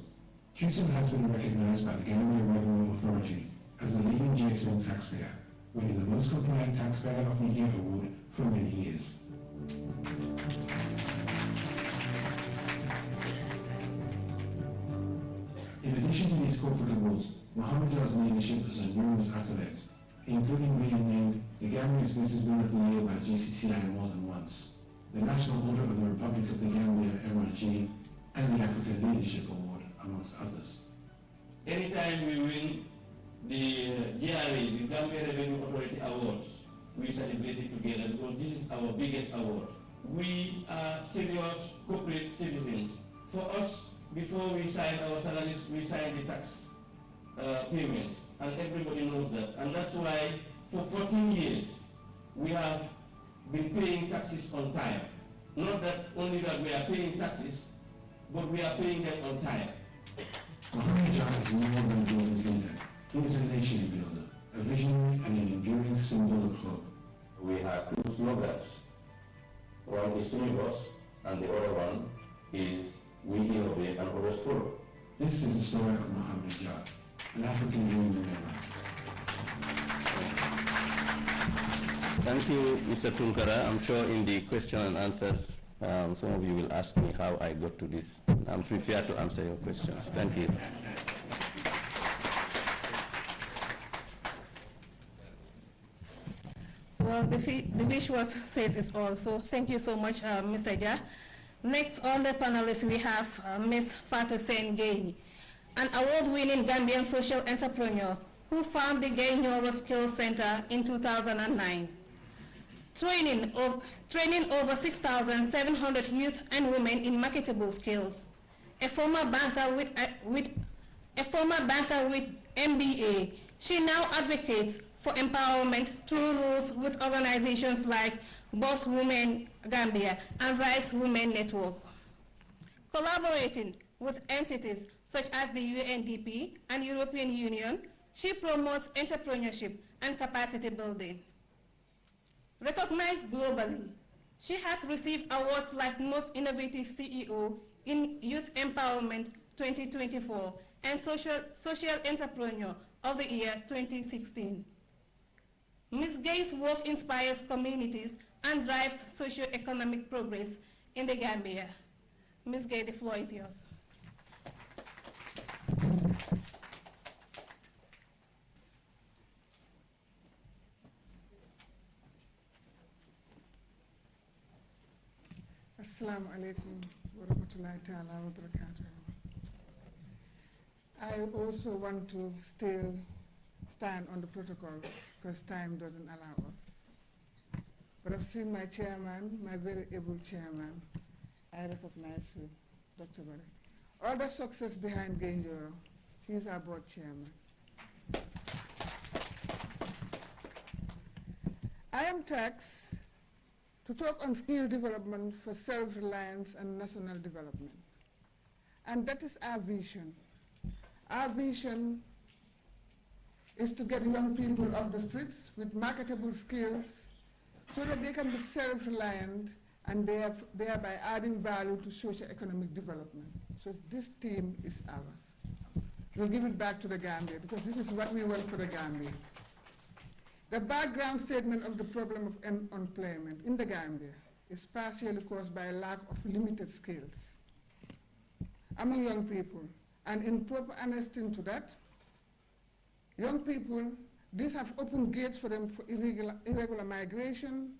QCell has been recognized by the Gambia Revenue Authority as the leading GSM taxpayer, winning the Most Compliant Taxpayer of the Year award for many years. In addition to these corporate awards, Mohamed Jar's leadership has earned numerous accolades, including being named the Gambia's Businessman of the Year by GCCI more than once, the National Order of the Republic of the Gambia MRG, and the African Leadership Award, amongst others. Anytime we win the GRA, the Gambia Revenue Authority Awards, we celebrate it together because this is our biggest award. We are serious corporate citizens. For us, before we sign our salaries, we sign the tax payments, and everybody knows that. And that's why for 14 years, we have been paying taxes on time. Not that only that we are paying taxes, but we are paying them on time. Mohamed Jar is more than a business leader. He is a nation builder, a visionary and an enduring symbol of hope. We have two slogans. One is Univers, and the other one is We Innovate and Others Follow. This is the story of Mohamed Jar, an African dream realized. Thank you, Mr. Tunkara. I'm sure in the question and answers, some of you will ask me how I got to this. I'm prepared to answer your questions. Thank you. Well, the visual says it all, so thank you so much, Mr. Jar. Next on the panelists, we have Ms. Fatou Sen Gueye, an award-winning Gambian social entrepreneur who founded the Gay Neuro Skills Center in 2009. Training over 6,700 youth and women in marketable skills. A former banker with MBA, she now advocates for empowerment through roles with organizations like Boss Women Gambia and Rice Women Network. Collaborating with entities such as the UNDP and European Union, she promotes entrepreneurship and capacity building. Recognized globally, she has received awards like Most Innovative CEO in Youth Empowerment 2024 and Social Entrepreneur of the Year 2016. Ms. Gueye's work inspires communities and drives socio-economic progress in the Gambia. Ms. Gueye, the floor is yours. Assalamu alaikum wa rahmatullahi ta'ala wa barakatuh. I also want to still stand on the protocol because time doesn't allow us. But I've seen my chairman, my very able chairman. I recognize you, Dr. Barry. All the success behind Genjoro, he's our board chairman. I am taxed to talk on skill development for self-reliance and national development. And that is our vision. Our vision is to get young people off the streets with marketable skills so that they can be self-reliant and thereby adding value to socio-economic development. So this team is ours. We'll give it back to the Gambia because this is what we want for the Gambia. The background statement of the problem of unemployment in the Gambia is partially caused by a lack of limited skills among young people. And in proper honesty to that, young people, these have opened gates for them for irregular migration,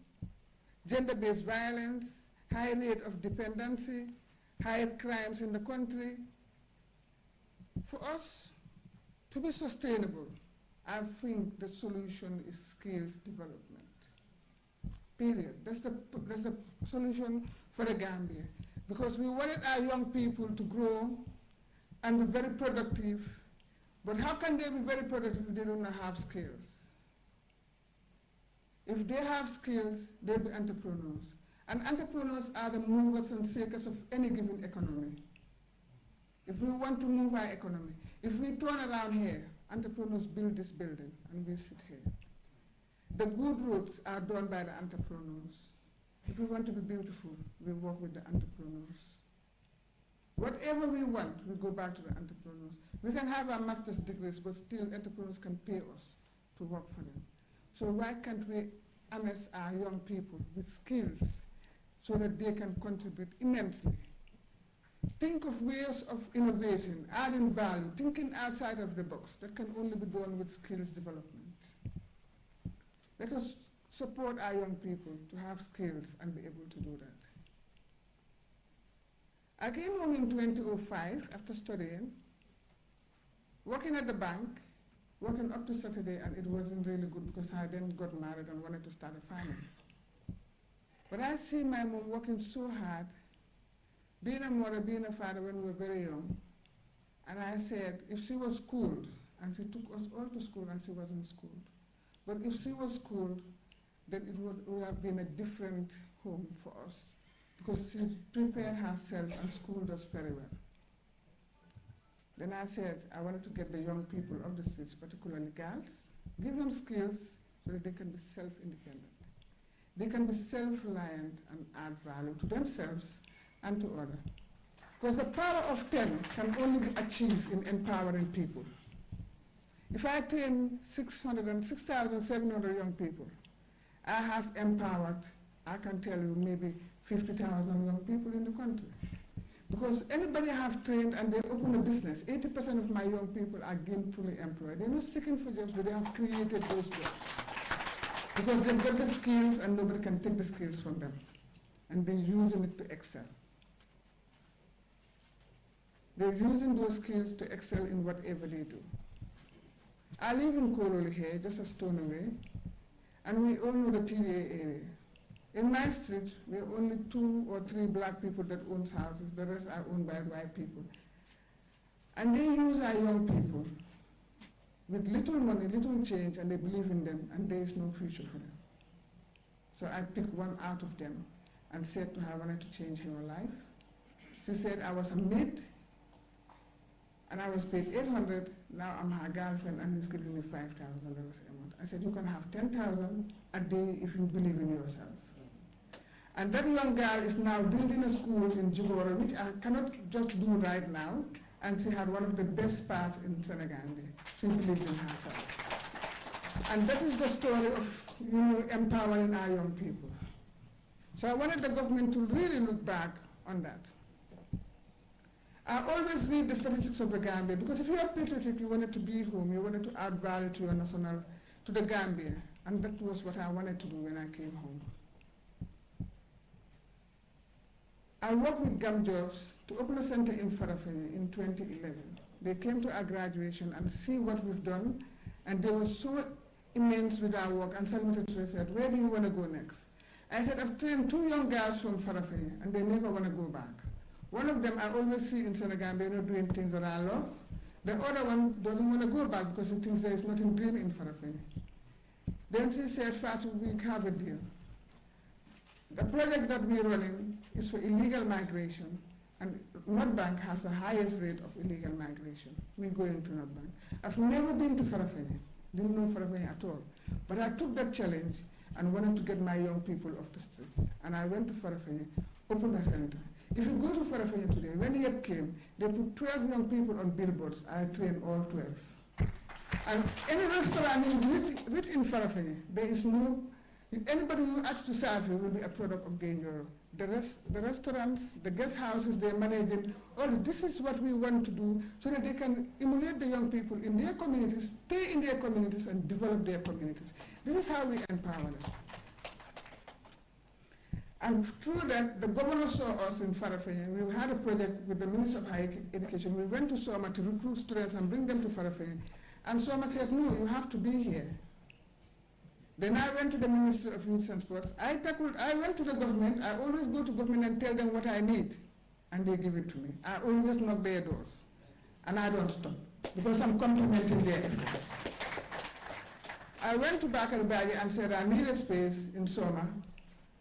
gender-based violence, high rate of dependency, higher crimes in the country. For us to be sustainable, I think the solution is skills development. Period. That's the solution for the Gambia. Because we wanted our young people to grow and be very productive. But how can they be very productive if they don't have skills? If they have skills, they'll be entrepreneurs. And entrepreneurs are the movers and shakers of any given economy. If we want to move our economy, if we turn around here, entrepreneurs build this building and we sit here. The good roads are done by the entrepreneurs. If we want to be beautiful, we work with the entrepreneurs. Whatever we want, we go back to the entrepreneurs. We can have our master's degrees, but still entrepreneurs can pay us to work for them. So why can't we harness our young people with skills so that they can contribute immensely? Think of ways of innovating, adding value, thinking outside of the box. That can only be done with skills development. Let us support our young people to have skills and be able to do that. I came home in 2005 after studying, working at the bank, working up to Saturday, and it wasn't really good because I then got married and wanted to start a family. But I see my mom working so hard, being a mother, being a father when we were very young, and I said, if she was schooled, and she took us all to school and she wasn't schooled, but if she was schooled, then it would have been a different home for us, because she prepared herself and schooled us very well. Then I said, I wanted to get the young people of the streets, particularly girls, give them skills so that they can be self-independent. They can be self-reliant and add value to themselves and to others. Because the power of 10 can only be achieved in empowering people. If I train 6,700 young people, I have empowered, I can tell you, maybe 50,000 young people in the country. Because anybody I have trained and they open a business, 80% of my young people are gainfully employed. They're not seeking for jobs, but they have created those jobs. Because they've got the skills and nobody can take the skills from them. And they're using it to excel. They're using those skills to excel in whatever they do. I live in Kololi here, just a stone away, and we all know the TDA area. In my street, there are only 2 or 3 black people that own houses, the rest are owned by white people. And they use our young people with little money, little change, and they believe in them, and there is no future for them. So I picked one out of them and said to her I wanted to change her life. She said I was a maid, and I was paid $800, now I'm her girlfriend, and he's giving me $5,000 a month. I said, you can have $10,000 a day if you believe in yourself. And that young girl is now building a school in Jugora, which I cannot just do right now, and she had one of the best parts in Senegal. She believed in herself. And that is the story of empowering our young people. So I wanted the government to really look back on that. I always read the statistics of the Gambia, because if you are patriotic, you wanted to be home, you wanted to add value to your national, to the Gambia, and that was what I wanted to do when I came home. I worked with GAM Jobs to open a center in Farafenni in 2011. They came to our graduation and see what we've done, and they were so immense with our work, and Salimata said, where do you want to go next? I said, I've trained 2 young girls from Farafenni, and they never want to go back. One of them I always see in Senegal, they're not doing things that I love. The other one doesn't want to go back because he thinks there is nothing doing in Farafenni. Then she said, Fatou, we have a deal. The project that we're running is for illegal migration, and North Bank has the highest rate of illegal migration. We're going to North Bank. I've never been to Farafenni, didn't know Farafenni at all. But I took that challenge and wanted to get my young people off the streets. And I went to Farafenni, opened a center. If you go to Farafenni today, when YEP came, they put 12 young people on billboards. I trained all 12. And any restaurant in Farafenni, there is no, anybody who asks to serve you will be a product of Gainjoro. The restaurants, the guest houses they're managing, all this is what we want to do so that they can emulate the young people in their communities, stay in their communities and develop their communities. This is how we empower them. And through that, the governor saw us in Farafenni. We had a project with the Minister of Higher Education. We went to Soma to recruit students and bring them to Farafenni. And Soma said, no, you have to be here. Then I went to the Ministry of Youth and Sports. I went to the government. I always go to government and tell them what I need, and they give it to me. I always knock their doors, and I don't stop, because I'm complimenting their efforts. I went to Bakar Baji and said, I need a space in Soma,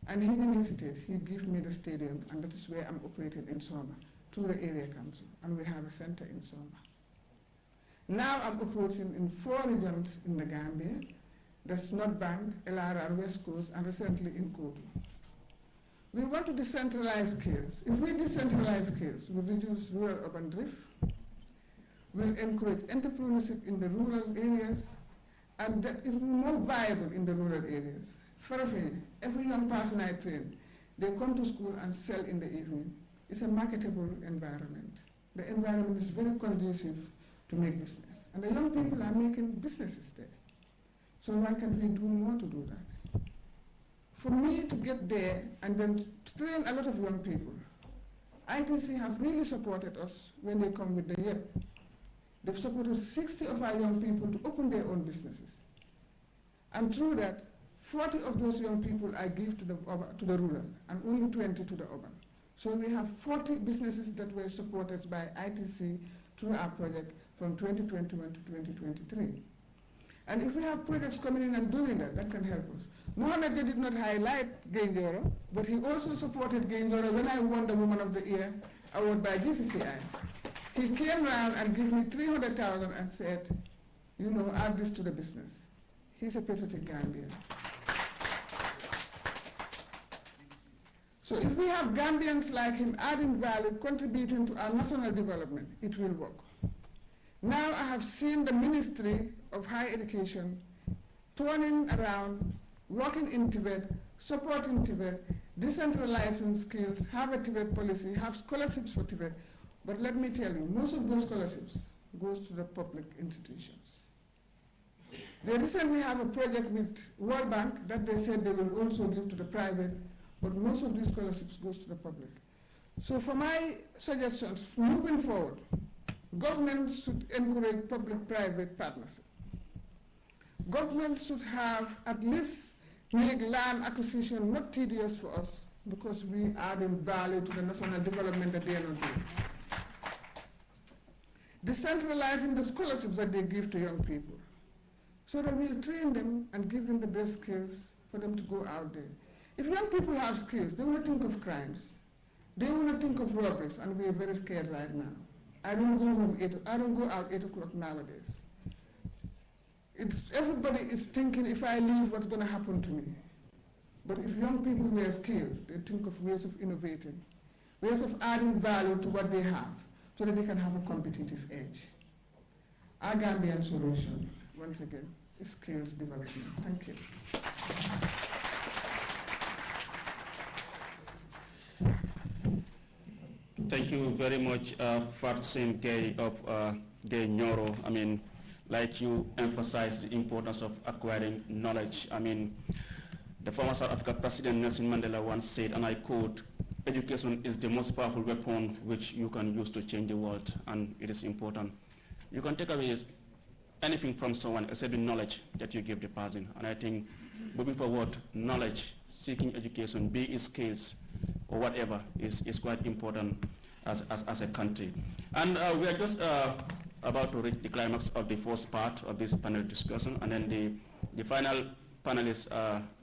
and he didn't hesitate. He gave me the stadium, and that is where I'm operating in Soma, through the area council, and we have a center in Soma. Now I'm operating in 4 regions in the Gambia. That's North Bank, LRR, West Coast, and recently in Kotu. We want to decentralize skills. If we decentralize skills, we'll reduce rural-urban drift, we'll encourage entrepreneurship in the rural areas, and it will be more viable in the rural areas. Farafenni, every young person I train, they come to school and sell in the evening. It's a marketable environment. The environment is very conducive to make business. And the young people are making businesses there. So why can't we do more to do that? For me to get there and then train a lot of young people, ITC have really supported us when they come with the YEP. They've supported 60 of our young people to open their own businesses. And through that, 40 of those young people I give to the rural and only 20 to the urban. So we have 40 businesses that were supported by ITC through our project from 2021 to 2023. And if we have projects coming in and doing that, that can help us. Mohammed did not highlight Gainjoro, but he also supported Gainjoro when I won the Woman of the Year award by GCCI. He came around and gave me 300,000 and said, you know, add this to the business. He's a patriotic Gambian. So if we have Gambians like him adding value, contributing to our national development, it will work. Now I have seen the Ministry of Higher Education turning around, working in Tibet, supporting Tibet, decentralizing skills, have a Tibet policy, have scholarships for Tibet. But let me tell you, most of those scholarships goes to the public institutions. They recently have a project with World Bank that they said they will also give to the private, but most of these scholarships goes to the public. So for my suggestions, moving forward, government should encourage public-private partnership. Government should have at least make land acquisition not tedious for us because we add in value to the national development that they are not doing. Decentralizing the scholarships that they give to young people so that we'll train them and give them the best skills for them to go out there. If young people have skills, they will think of crimes. They will not think of robberies, and we are very scared right now. I don't go out 8 o'clock nowadays. Everybody is thinking, if I leave, what's going to happen to me? But if young people were skilled, they think of ways of innovating, ways of adding value to what they have, so that they can have a competitive edge. Our Gambian solution, once again, is skills development. Thank you. Thank you very much, Fatsen Gay of Gay Nyoro. I mean, like you emphasized the importance of acquiring knowledge. I mean, the former South Africa President Nelson Mandela once said, and I quote, "Education is the most powerful weapon which you can use to change the world," and it is important. You can take away anything from someone except the knowledge that you give the person. And I think moving forward, knowledge, seeking education, be it skills or whatever, is quite important as a country. And we are just about to reach the climax of the first part of this panel discussion, and then the final panelist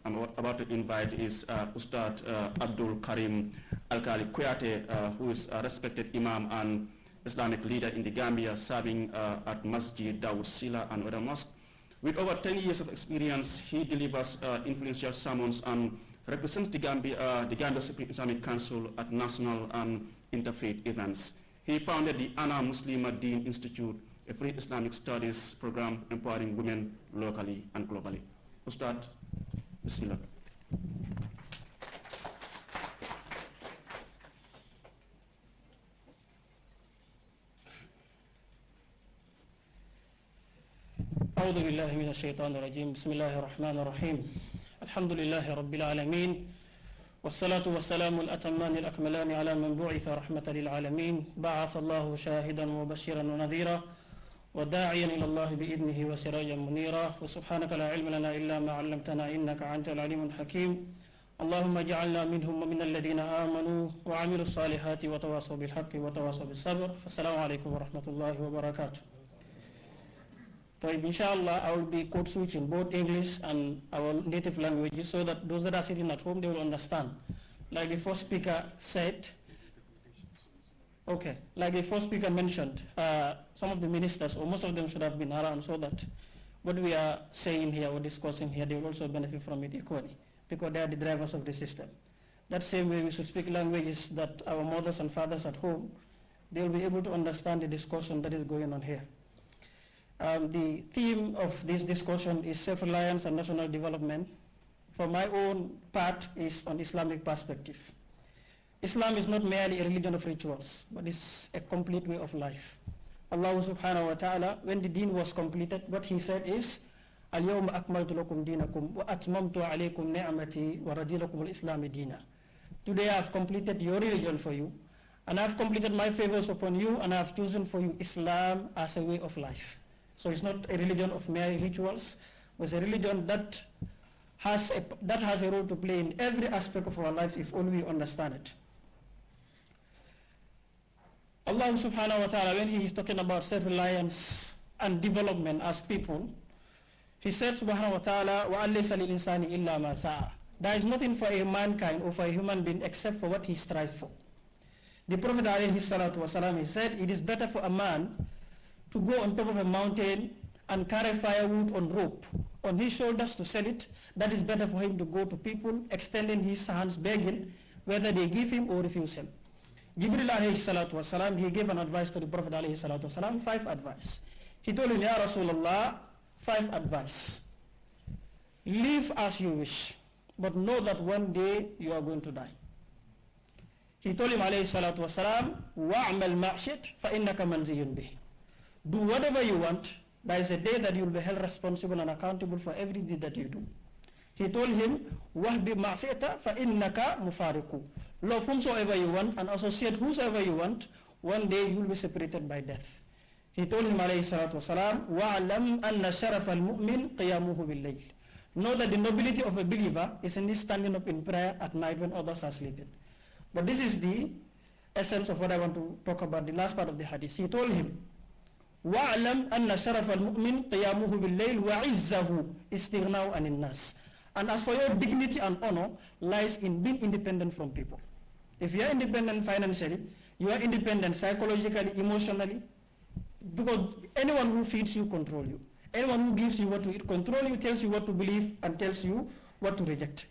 I'm about to invite is Ustad Abdul Karim Alkali Kuyate, who is a respected Imam and Islamic leader in the Gambia, serving at Masjid Dawud Sila and other mosques. With over 10 years of experience, he delivers influential sermons and represents the Gambia Supreme Islamic Council at national and interfaith events. He founded the Ana Muslima Deen Institute a free Islamic studies program empowering women locally and globally. Ustad, Bismillah. أعوذ بالله من الشيطان الرجيم بسم الله الرحمن الرحيم الحمد لله رب العالمين والصلاة والسلام الأتمان الأكملان على من بعث رحمة للعالمين بعث الله شاهدا وبشيرا ونذيرا وداعيا إلى الله بإذنه وسراجا منيرا وسبحانك لا علم لنا إلا ما علمتنا إنك أنت العليم الحكيم اللهم اجعلنا منهم ومن الذين آمنوا وعملوا الصالحات وتواصوا بالحق وتواصوا بالصبر فالسلام عليكم ورحمة الله وبركاته. So inshallah, I will be code switching both English and our native languages so that those that are sitting at home, they will understand. Like the first speaker said, okay, like the first speaker mentioned, some of the ministers, or most of them should have been around so that what we are saying here or discussing here, they will also benefit from it equally because they are the drivers of the system. That same way we should speak languages that our mothers and fathers at home, they will be able to understand the discussion that is going on here. The theme of this discussion is self-reliance and national development. For my own part is on Islamic perspective. Islam is not merely a religion of rituals, but it's a complete way of life. Allah subhanahu wa ta'ala, when the deen was completed, what he said is, Al-yawma akmaltu lakum dinakum wa atmamtu alaykum ni'mati wa radilakum al-islami dina. Today I have completed your religion for you, and I have completed my favors upon you, and I have chosen for you Islam as a way of life. So it's not a religion of mere rituals, but it's a religion that has a role to play in every aspect of our life if only we understand it. Allah subhanahu wa ta'ala, when he is talking about self-reliance and development as people, he said subhanahu wa ta'ala, وَأَلَّيْسَ لِلْإِنسَانِ إِلَّا مَا سَعَى. There is nothing for a mankind or for a human being except for what he strives for. The Prophet alayhi salatu wasalam, he said, it is better for a man to go on top of a mountain and carry firewood on rope on his shoulders to sell it. That is better for him to go to people extending his hands begging whether they give him or refuse him. Jibril alayhi salatu wasalam, he gave an advice to the Prophet alayhi salatu wasalam, 5 advice. He told him, Ya Rasulullah, 5 advice. Live as you wish, but know that one day you are going to die. He told him alayhi salatu wasalam, wa'amal ma'shit fa'innaka manziyun bih. Do whatever you want. There is a day that you will be held responsible and accountable for every deed that you do. He told him, wahbi ma'sita fa'innaka mufariku. Love whomsoever you want and associate whosoever you want. One day you will be separated by death. He told him alayhi salatu wasalam, wa'alam anna sharaf al-mu'min qiyamuhu bil-layl. Know that the nobility of a believer is in his standing up in prayer at night when others are sleeping. But this is the essence of what I want to talk about, the last part of the hadith. He told him, وَاعْلَمْ أَنَّ شَرَفَ الْمُؤْمِنِ قِيَامُهُ بِاللَّيْلِ وَعِزَّهُ إِسْتِغْنَاءُ عَنِ النَّاسِ. And as for your dignity and honor lies in being independent from people. If you are independent financially, you are independent psychologically, emotionally, because anyone who feeds you control you. Anyone who gives you what to eat control you, tells you what to believe, and tells you what to reject.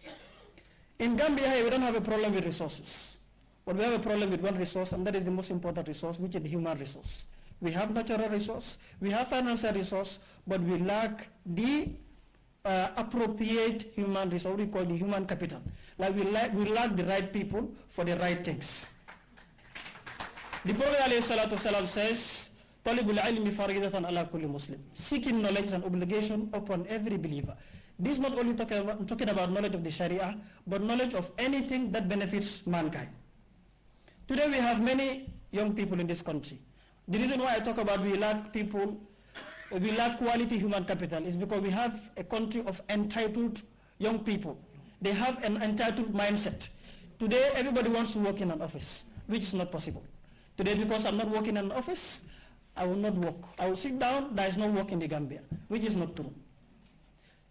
In Gambia, we don't have a problem with resources. But we have a problem with one resource, and that is the most important resource, which is the human resource. We have natural resource, we have financial resource, but we lack the appropriate human resource, what we call the human capital. Like we lack the right people for the right things. The Prophet ﷺ says, "Talibul ilmi faridatan ala kulli Muslim." Seeking knowledge is an obligation upon every believer. This is not only talking about knowledge of the Sharia, but knowledge of anything that benefits mankind. Today we have many young people in this country. The reason why I talk about we lack quality human capital is because we have a country of entitled young people. They have an entitled mindset. Today everybody wants to work in an office, which is not possible. Today, because I'm not working in an office, I will not work. I will sit down, there is no work in the Gambia, which is not true.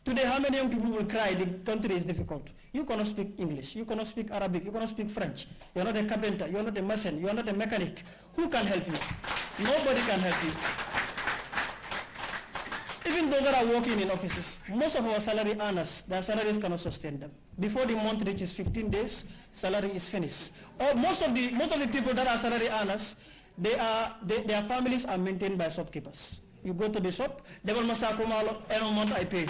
Today, how many young people will cry, the country is difficult. You cannot speak English, you cannot speak Arabic, you cannot speak French. You are not a carpenter, you are not a mason, you are not a mechanic. Who can help you? Nobody can help you. Even those that are working in offices, most of our salary earners, their salaries cannot sustain them. Before the month reaches 15 days, salary is finished. Or most of the people that are salary earners, their families are maintained by shopkeepers. You go to the shop, they will masakumalo, every month I pay you.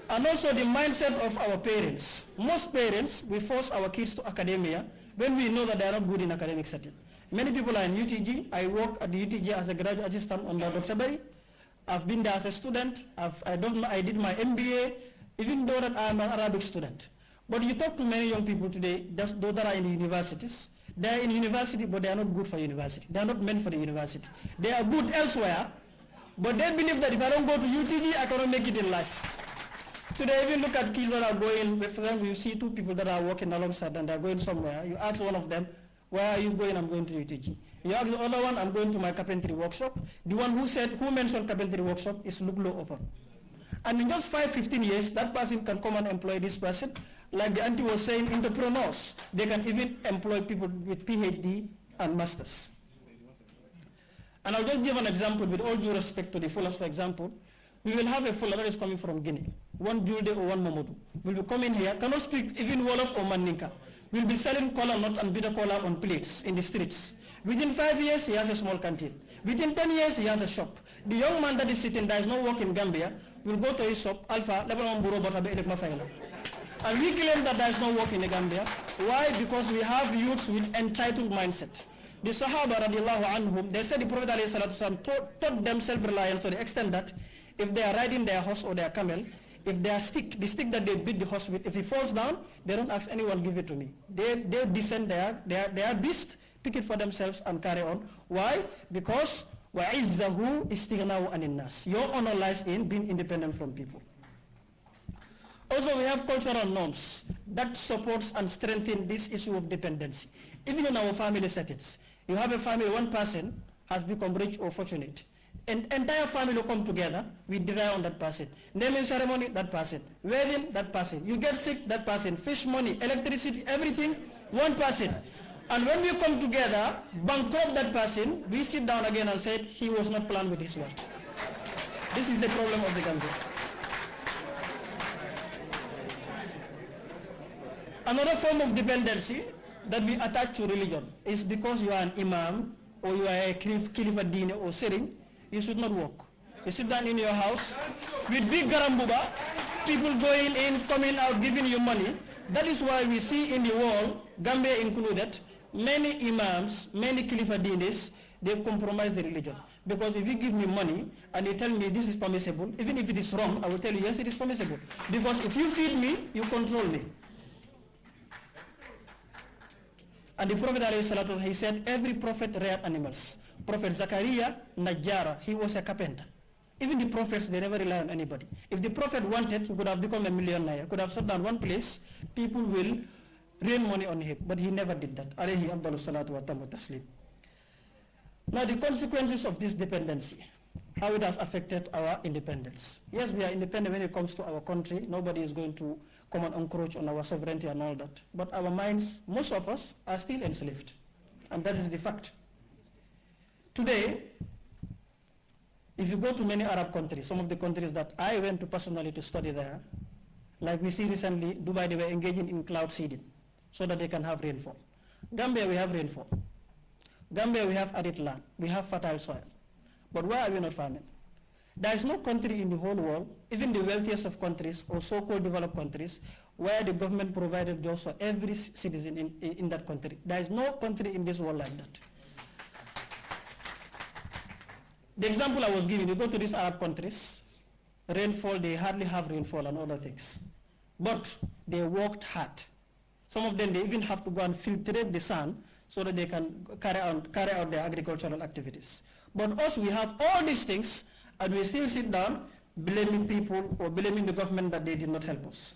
And also the mindset of our parents. Most parents, we force our kids to academia when we know that they are not good in academic setting. Many people are in UTG. I work at the UTG as a graduate assistant under Dr. Berry. I've been there as a student. I did my MBA, even though that I'm an Arabic student. But you talk to many young people today, those that are in the universities. They are in university, but they are not good for university. They are not meant for the university. They are good elsewhere, but they believe that if I don't go to UTG, I cannot make it in life. Today, even look at kids that are going, for example, you see two people that are walking alongside and they're going somewhere. You ask one of them, where are you going? I'm going to UTG. You ask the other one, I'm going to my carpentry workshop. The one who mentioned carpentry workshop is Luglo Open. And in just 5-15 years, that person can come and employ this person. Like the auntie was saying, entrepreneurs, they can even employ people with PhD and masters. And I'll just give an example with all due respect to the fullers, for example. We will have a fuller that is coming from Guinea, one Julde or one Momodu. Will be coming here, cannot speak even Wolof or Mandinka. Will be selling cola nut and bitter cola on plates in the streets. Within 5 years, he has a small canteen. Within 10 years, he has a shop. The young man that is sitting there is no work in Gambia, will go to his shop, Alpha, Lebanon Buro, and we claim that there is no work in the Gambia. Why? Because we have youths with entitled mindset. The Sahaba radiallahu anhum, they said the Prophet taught them self-reliance to the extent that if they are riding their horse or their camel, if their stick, the stick that they beat the horse with, if it falls down, they don't ask anyone, give it to me. They descend their beast, pick it for themselves and carry on. Why? Because وَعِزَّهُ إِسْتِغْنَاهُ عَنِ النَّاسِ. Your honor lies in being independent from people. Also, we have cultural norms that supports and strengthen this issue of dependency. Even in our family settings, you have a family, one person has become rich or fortunate. An entire family will come together, we rely on that person. Naming ceremony, that person. Wedding, that person. You get sick, that person. Fish money, electricity, everything, one person. And when we come together, bankrupt that person, we sit down again and say, he was not planned with his wealth. This is the problem of the Gambia. Another form of dependency that we attach to religion is because you are an imam or you are a khalifa deen or sering, you should not walk. You sit down in your house with big garambuba, people going in, coming out, giving you money. That is why we see in the world, Gambia included, many imams, many khalifa deenis, they compromise the religion. Because if you give me money and you tell me this is permissible, even if it is wrong, I will tell you, yes, it is permissible. Because if you feed me, you control me. And the Prophet ﷺ, he said, every prophet reared animals. Prophet Zakaria, Najjara, he was a carpenter. Even the prophets, they never rely on anybody. If the prophet wanted, he could have become a millionaire, could have sat down one place, people will rain money on him. But he never did that. Alayhi afdalu salatu wa tamu taslim. Now the consequences of this dependency, how it has affected our independence. Yes, we are independent when it comes to our country. Nobody is going to come and encroach on our sovereignty and all that. But our minds, most of us, are still enslaved. And that is the fact. Today, if you go to many Arab countries, some of the countries that I went to personally to study there, like we see recently, Dubai, they were engaging in cloud seeding so that they can have rainfall. Gambia, we have rainfall. Gambia, we have arid land. We have fertile soil. But why are we not farming? There is no country in the whole world, even the wealthiest of countries or so-called developed countries, where the government provided jobs for every citizen in that country. There is no country in this world like that. The example I was giving, you go to these Arab countries, rainfall, they hardly have rainfall and other things. But they worked hard. Some of them, they even have to go and filtrate the sun so that they can carry out their agricultural activities. But us, we have all these things, and we still sit down blaming people or blaming the government that they did not help us.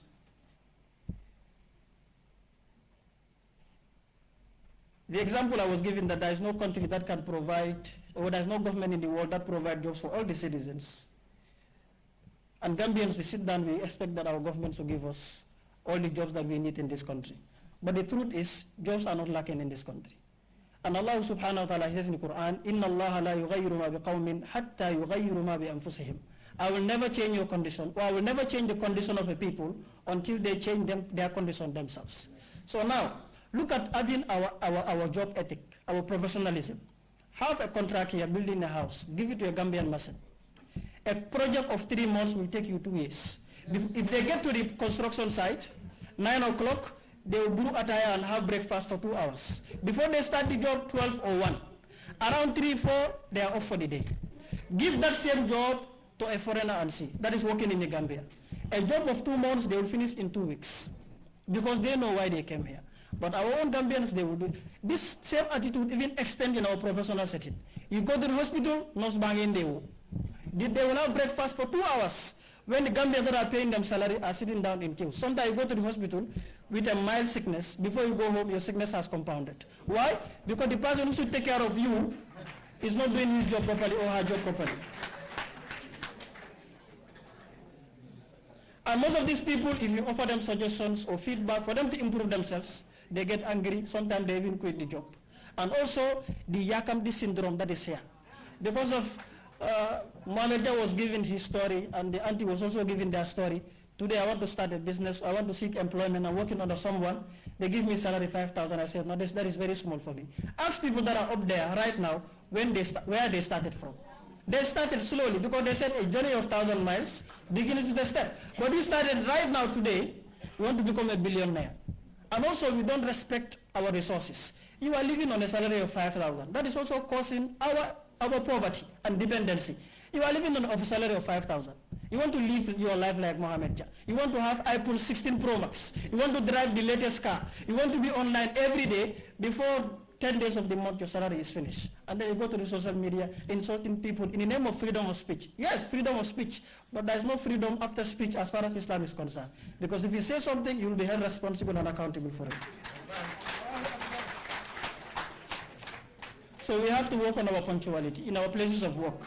The example I was given that there is no country that can provide, or there is no government in the world that provides jobs for all the citizens. And Gambians, we sit down, we expect that our government will give us all the jobs that we need in this country. But the truth is, jobs are not lacking in this country. And Allah subhanahu wa ta'ala says in the Quran, إِنَّ اللَّهَ لَا يُغَيِّرُ مَا بِقَوْمٍ حَتَّى يُغَيِّرُ مَا بِأَنفُسِهِمْ. I will never change your condition, or I will never change the condition of a people until they change their condition themselves. So now, Look at having our job ethic, our professionalism. Have a contract here, building a house, give it to a Gambian person. A project of 3 months will take you 2 years. If they get to the construction site, 9 o'clock, they will brew attire and have breakfast for 2 hours. Before they start the job, 12 or 1. Around 3, 4, they are off for the day. Give that same job to a foreigner and see. That is working in the Gambia. A job of 2 months, they will finish in 2 weeks because they know why they came here. But our own Gambians, they will do. This same attitude even extend in our professional setting. You go to the hospital, nurse banging they will. They will have breakfast for 2 hours when the Gambians that are paying them salary are sitting down in queue. Sometimes you go to the hospital with a mild sickness. Before you go home, your sickness has compounded. Why? Because the person who should take care of you is not doing his job properly or her job properly. And most of these people, if you offer them suggestions or feedback for them to improve themselves, they get angry. Sometimes they even quit the job. And also the Yakamdi syndrome that is here. Because of Mohamed was giving his story and the auntie was also giving their story. Today I want to start a business, I want to seek employment, I'm working under someone. They give me salary 5,000. I said, no, that is very small for me. Ask people that are up there right now where they started from. They started slowly because they said a journey of 1,000 miles, beginning to the step. But we started right now today, we want to become a billionaire. And also we don't respect our resources. You are living on a salary of 5,000. That is also causing our poverty and dependency. You are living on a salary of 5,000. You want to live your life like Mohamed Jah. You want to have iPhone 16 Pro Max. You want to drive the latest car. You want to be online every day. Before 10 days of the month, your salary is finished. And then you go to the social media insulting people in the name of freedom of speech. Yes, freedom of speech, but there is no freedom after speech as far as Islam is concerned. Because if you say something, you will be held responsible and accountable for it. So we have to work on our punctuality in our places of work.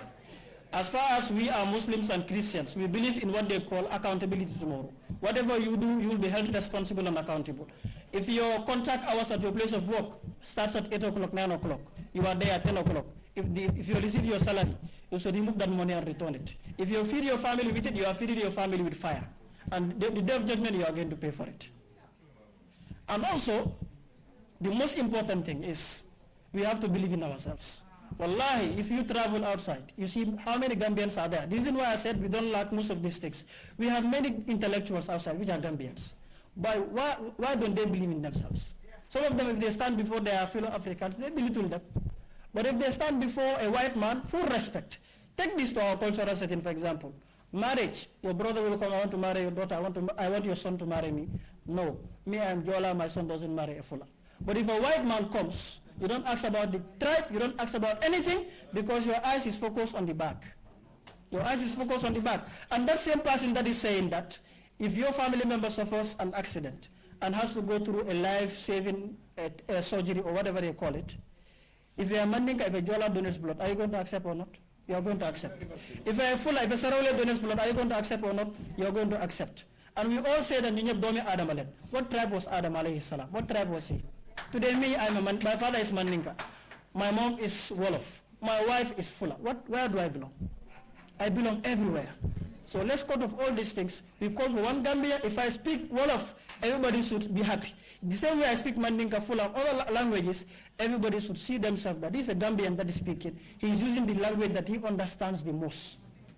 As far as we are Muslims and Christians, we believe in what they call accountability tomorrow. Whatever you do, you will be held responsible and accountable. If your contract hours at your place of work starts at 8 o'clock, 9 o'clock, you are there at 10 o'clock. If you receive your salary, you should remove that money and return it. If you feed your family with it, you are feeding your family with fire. And the day of judgment, you are going to pay for it. And also, the most important thing is we have to believe in ourselves. Wallahi, if you travel outside, you see how many Gambians are there. The reason why I said we don't lack most of these things. We have many intellectuals outside which are Gambians. But why don't they believe in themselves? Some of them, if they stand before their fellow Africans, they belittle them. But if they stand before a white man, full respect. Take this to our cultural setting, for example. Marriage, your brother will come, I want to marry your daughter, I want your son to marry me. No, me, I am Jola, my son doesn't marry a Fula. But if a white man comes, you don't ask about the tribe, you don't ask about anything, because your eyes is focused on the back. Your eyes is focused on the back. And that same person that is saying that, if your family member suffers an accident and has to go through a life-saving surgery or whatever they call it, if you are Mandinka, if a Jola donates blood, are you going to accept or not? You are going to accept. If a Fula, if a Sarawale donates blood, are you going to accept or not? You are going to accept. And we all say that Ninyab Domi Adam Alen. What tribe was Adam alayhi salam? What tribe was he? Today me, my father is Mandinka. My mom is Wolof. My wife is Fula. Where do I belong? I belong everywhere. So let's cut off all these things. Because for one Gambia, if I speak Wolof, everybody should be happy. The same way I speak Mandinka, Fula, other languages, everybody should see themselves that this is a Gambian that is speaking. He is using the language that he understands the most.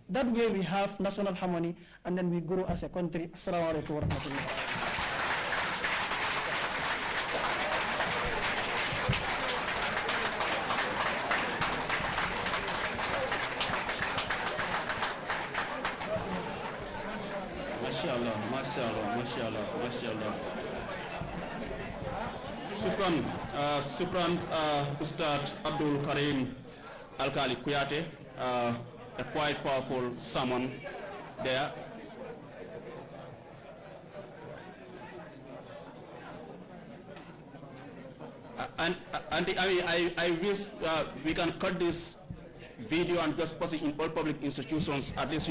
That way we have national harmony and then we grow as a country. Assalamu alaikum wa rahmatullah. Mashallah. Supran Ustad Abdul Karim Alkali Kuyate, a quite powerful sermon there. I wish we can cut this video and just post it in all public institutions. At least,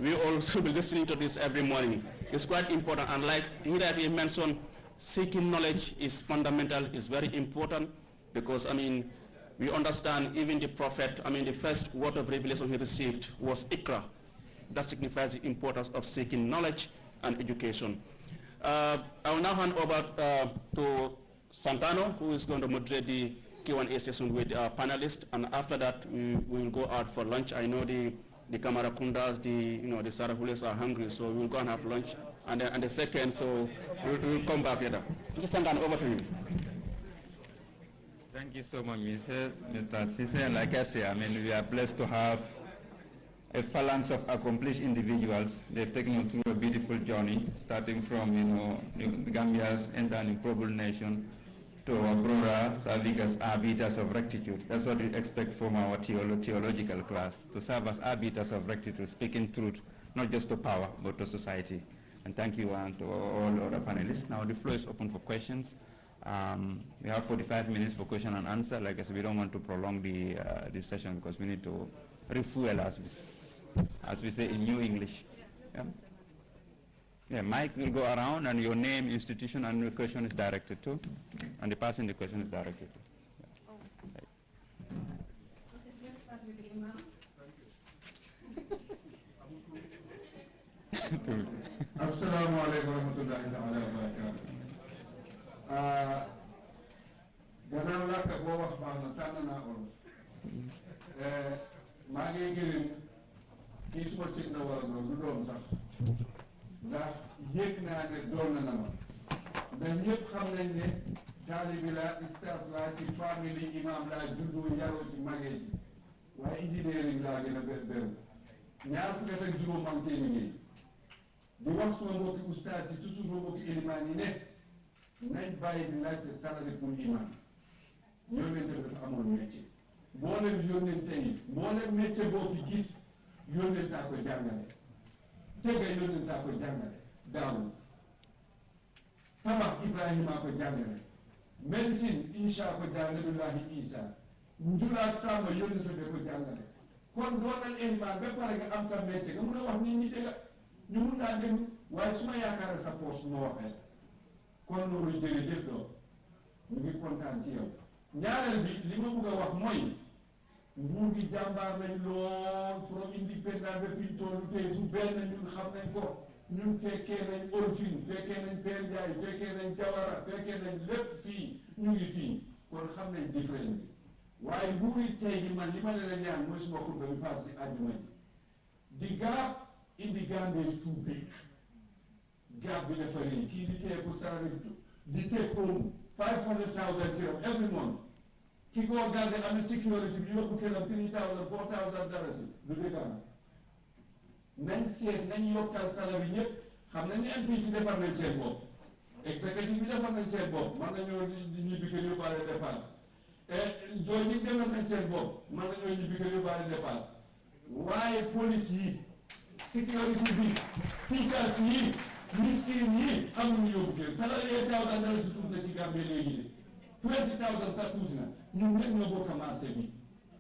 we all should be listening to this every morning. It's quite important, and like he mentioned, seeking knowledge is fundamental, is very important, because we understand even the prophet, the first word of revelation he received was Ikra. That signifies the importance of seeking knowledge and education. I will now hand over to Santano, who is going to moderate the Q&A session with our panelists, and after that we will go out for lunch. I know the Kamarakundas, the Sarahules are hungry, so we will go and have lunch. And the second, so we will come back later. Mr. Santano, over to you. Thank you so much, Mr. Sise. And like I say, I mean, we are blessed to have a phalanx of accomplished individuals. They've taken you through a beautiful journey, starting from, Gambia's incredible nation to Aurora, serving as arbiters of rectitude. That's what we expect from our theological class, to serve as arbiters of rectitude, speaking truth, not just to power, but to society. And thank you and to all other panelists. Now the floor is open for questions. We have 45 minutes for question and answer. Like I said, we don't want to prolong the session because we need to refuel, as we say in New English. Yeah, Mike will go around, and your name, institution, and the question is directed to, and the person the question is directed to. Yeah. Assalamu alaikum wa rahmatullahi ta'ala wa barakatuh. Gannaaw làkk boo wax baax na tànn naa olof. Maa ngi gërëm kii suma sit na war a doon du doom sax ndax yëg naa ne doon na ma ndax ñëpp xam nañ ne taalibi laa istaaf laa ci famille imam laa juddoo yaroo ci magee ci waaye engineering laa gën a beru ñaar fukki at ak juróom am cee liggéey di wax suma mbokki ustaas yi toujours suma mbokki ilimaan yi ne nañ bàyyi di laajte salari pour imam yónnente bi dafa amoon métier mboolem yónnente yi mboolem métier boo fi gis yónnentaa ko jàngale tega yónnentaa ko jàngale Daawud tabax Ibrahima ko jàngale médecine Isa ko jàngale Nabiullahi Isa njulaat sàmm yónnente bi ko jàngale kon doonal ilimaan ba pare nga am sa métier nga mun a wax nit ñi dëgga ñu mun naa dem waaye su ma yaakaar sa poche ma waxee kon loolu jërëjëf doo ñu ngi kontaan ci yow ñaareel bi li ma bëgg a wax mooy nguur gi jàmbaar nañ lool from indépendant ba fi ñu toll tey du benn ñun xam nañ ko ñun fekkee nañ Olfin fekkee nañ Père Ndiaye fekkee nañ Jawara fekkee nañ lépp fii ñu ngi fii kon xam nañ différence bi waaye nguur yi tey gi man li ma leen a ñaan mooy suma xutba bi pass si àjjuma ji the gap in the Gambia is too big gap bi dafa rëy kii di tee ko salari di take home 500,000 dirham every month ki koo garde amee sécurité bi yóbbu këram 3,000 4,000 dalasi du dëgg nañ seet nañ yokkal salari ñëpp xam nañ ne MPC defar nañ seen bopp exécutif bi defar nañ seen bopp man nañoo ñibbi kër yóbbaale dépense joo ñi defar nañ seen bopp man nañoo ñibbi kër yóbbaale dépense waaye police yi sécurité bi teachers yi miskin yi amuñu yóbbu kër salari yee $1,000 dalasi tuut na ci Gambie léegi de 20,000 ta tuuti na ñun ñëpp ñoo bokk marché bi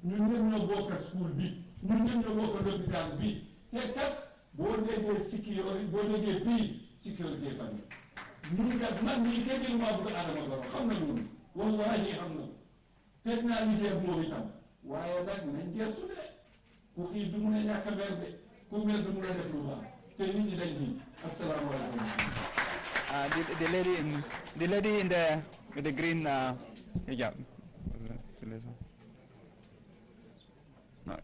ñun ñëpp ñoo bokk school bi ñun ñëpp ñoo bokk l'hôpital bi te kat boo déggee sécurité boo déggee peace sécurité famille ñun kat man mii kenn gënu maa bëgg Adama Barrow xam na loolu wallaahi xam na teg naa liggéey ak moom itam waaye nag nañ gëstu de ku xiif du mun a ñàkk a mer de ku mer du mun a def lu baax te nit ñi dañ nii asalaamaaleykum. The lady in the with the green hijab. No.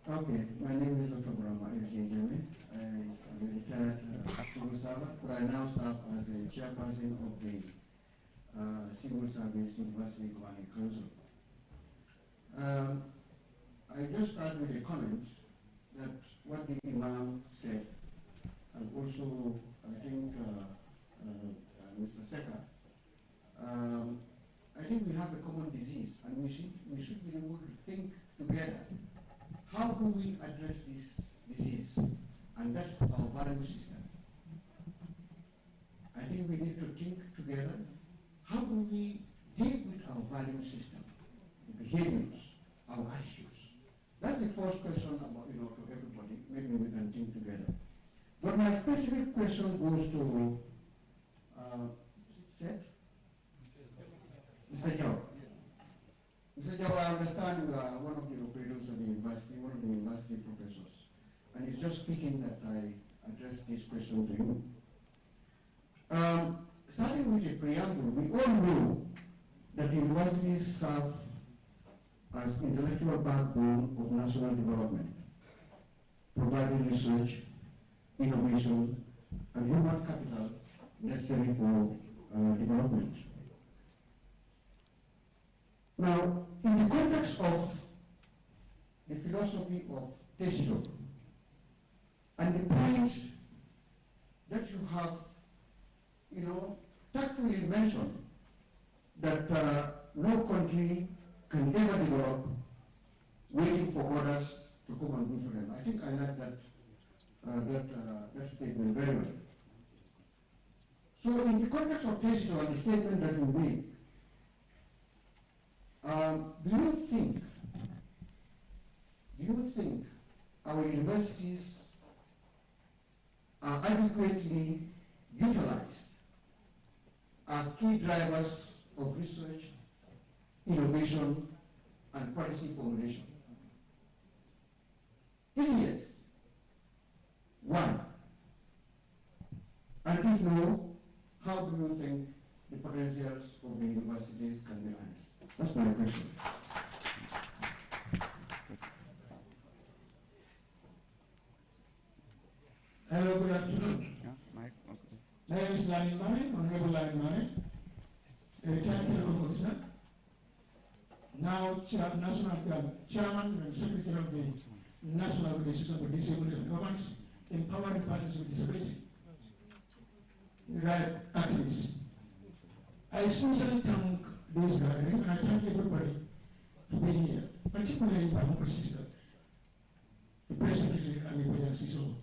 Okay, my name is Dr. Brahma Jame. I am a retired civil servant, but I now serve as a chairperson of the Civil Service University Governing Council. I just start with a comment that what the Imam said, and also I think Mr. Seka, I think we have a common disease, and we should be able to think together. How do we address this disease? And that's our value system. I think we need to think together. How do we deal with our value system, the behaviors, our attitudes? That's the first question about, to everybody. Maybe we can think together. But my specific question goes to Mr. Joe. Mr. Joe, I understand you are one of the operators of the university, one of the university professors, and it's just fitting that I address this question to you. starting with a preamble, we all know that the universities serve as intellectual backbone of national development, providing research, innovation, and human capital necessary for development. Now, in the context of the philosophy of tesito, and the point that you have, tactfully mentioned that no country can ever develop waiting for others to come and do for them. I think I like that statement very well. So in the context of tesito and the statement that you made, do you think our universities are adequately utilized as key drivers of research, innovation, and policy formulation? If yes, why? And if no, how do you think the potentials of the universities can be harnessed? That's my question. Hello, good afternoon. My name is Lamin Mane, Honorable Lamin Mane, a retired telecom officer, now Chairman and Secretary of the National Organization for Disabled and Governments, empowering persons with disability. Right, activists. I sincerely thank this gathering, and I thank everybody for being here, particularly my humble sister, the Press Secretary, Amiboya Siso,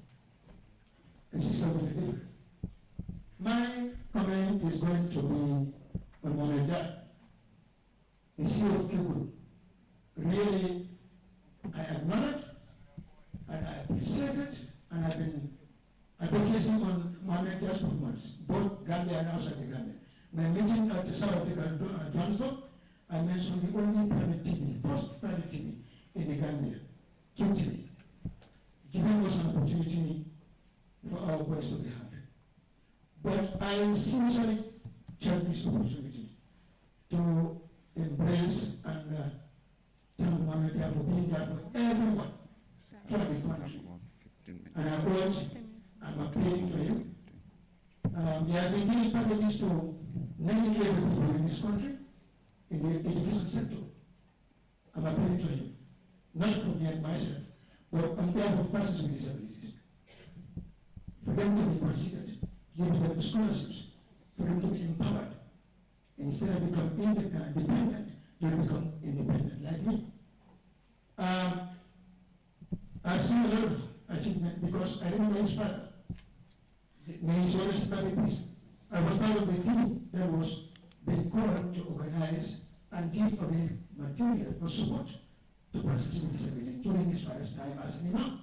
and Sister Willie. My comment is going to be on Mohamed, the CEO of Cuba. Really, I acknowledge and I appreciate it, and I've been advocating on Mohamed just for months, both Gambia and outside the Gambia. My meeting at the South Africa, Johannesburg, I mentioned the only private TV, first private TV in the Gambia, QTV, giving us an opportunity for our voice to be heard. But I sincerely take this opportunity to embrace and thank Mohamed for being there for everyone, for the country. And I urge, I'm appealing to him. He has been giving packages to many people in this country, in the education sector. I'm appealing to him, not for me and myself, but on behalf of persons with disabilities, for them to be considered, giving them scholarships, for them to be empowered. Instead of becoming dependent, they become independent, like me. I've seen a lot of achievement because I remember his father. May his soul rest in peace. I was part of the team that was being called to organize and give away material or support to persons with disability during his father's time as an imam,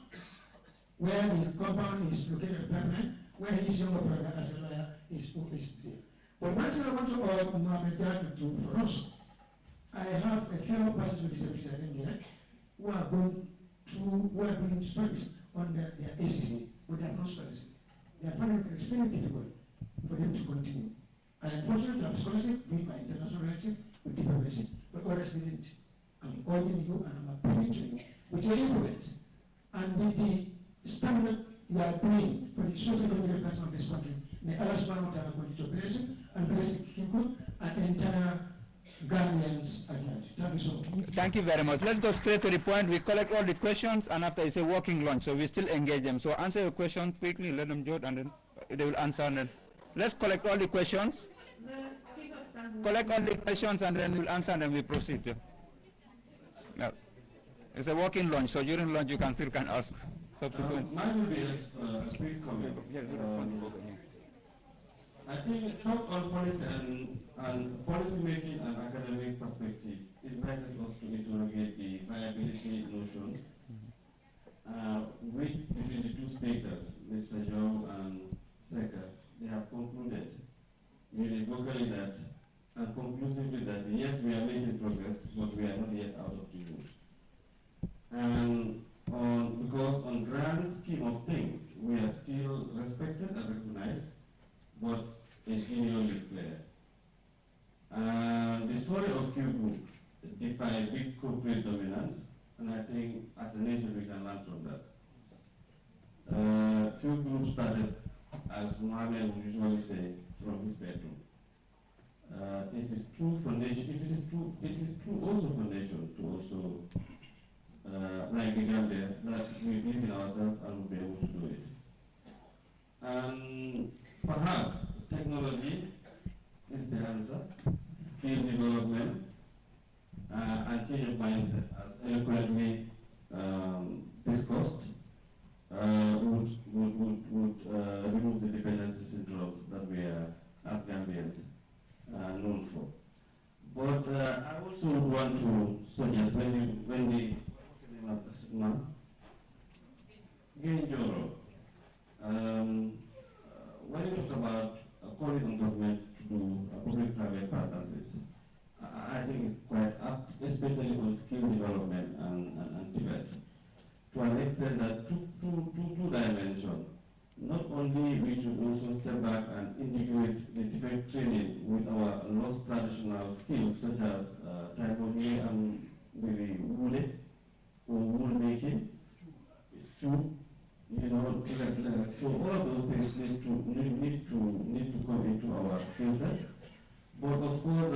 where the compound is located at Parliament, where his younger brother as a lawyer is there. But one thing I want to urge Mohamed to do for us, I have a fellow persons with disabilities in India who are doing studies on their ACC, but they have no scholarship. They are finding it extremely difficult for them to continue. I am fortunate to have scholarship with my international relationship with diplomacy, but others didn't. I'm urging you and I'm appealing to you with your influence and with the standard you are doing for the socio-economic person of this country. May Allah subhanahu wa ta'ala continue to bless you and bless Kiko and entire Ghanaians at large. Thank you so much. Thank you very much. Let's go straight to the point. We collect all the questions, and after it's a working lunch, so we still engage them. So answer your question quickly, let them jot, and then they will answer. And then let's collect all the questions. Collect all the questions, and then we'll answer, and then we proceed. Yeah. It's a working lunch, so during lunch you can still ask subsequent. Mine will be a quick comment. I think talk on policy and policy making and academic perspective invited us to interrogate the viability notion, which between the two speakers, Mr. Joe and Seka, they have concluded unequivocally that and conclusively that yes, we are making progress, but we are not yet out of the woods. And because on grand scheme of things, we are still respected and recognized, but a junior league player. The story of Q Group defied big corporate dominance, and I think as a nation we can learn from that. Q Group started, as Mohammed would usually say, from his bedroom. It is true foundation. It is true also foundation to also, like the Gambia, that we believe in ourselves and will be able to do it. And perhaps technology is the answer. Skill development and change of mindset, as eloquently discussed, would remove the dependency syndrome that we are, as Gambians, known for. But I also would want to suggest when the when you talk about calling on government to do public-private partnerships, I think it's quite up, especially on skill development and debates, to an extent that two dimensions. Not only we should also step back and integrate the debate training with our lost traditional skills such as typology and maybe wool or wool making, so all of those things need to come into our skill sets. But of course,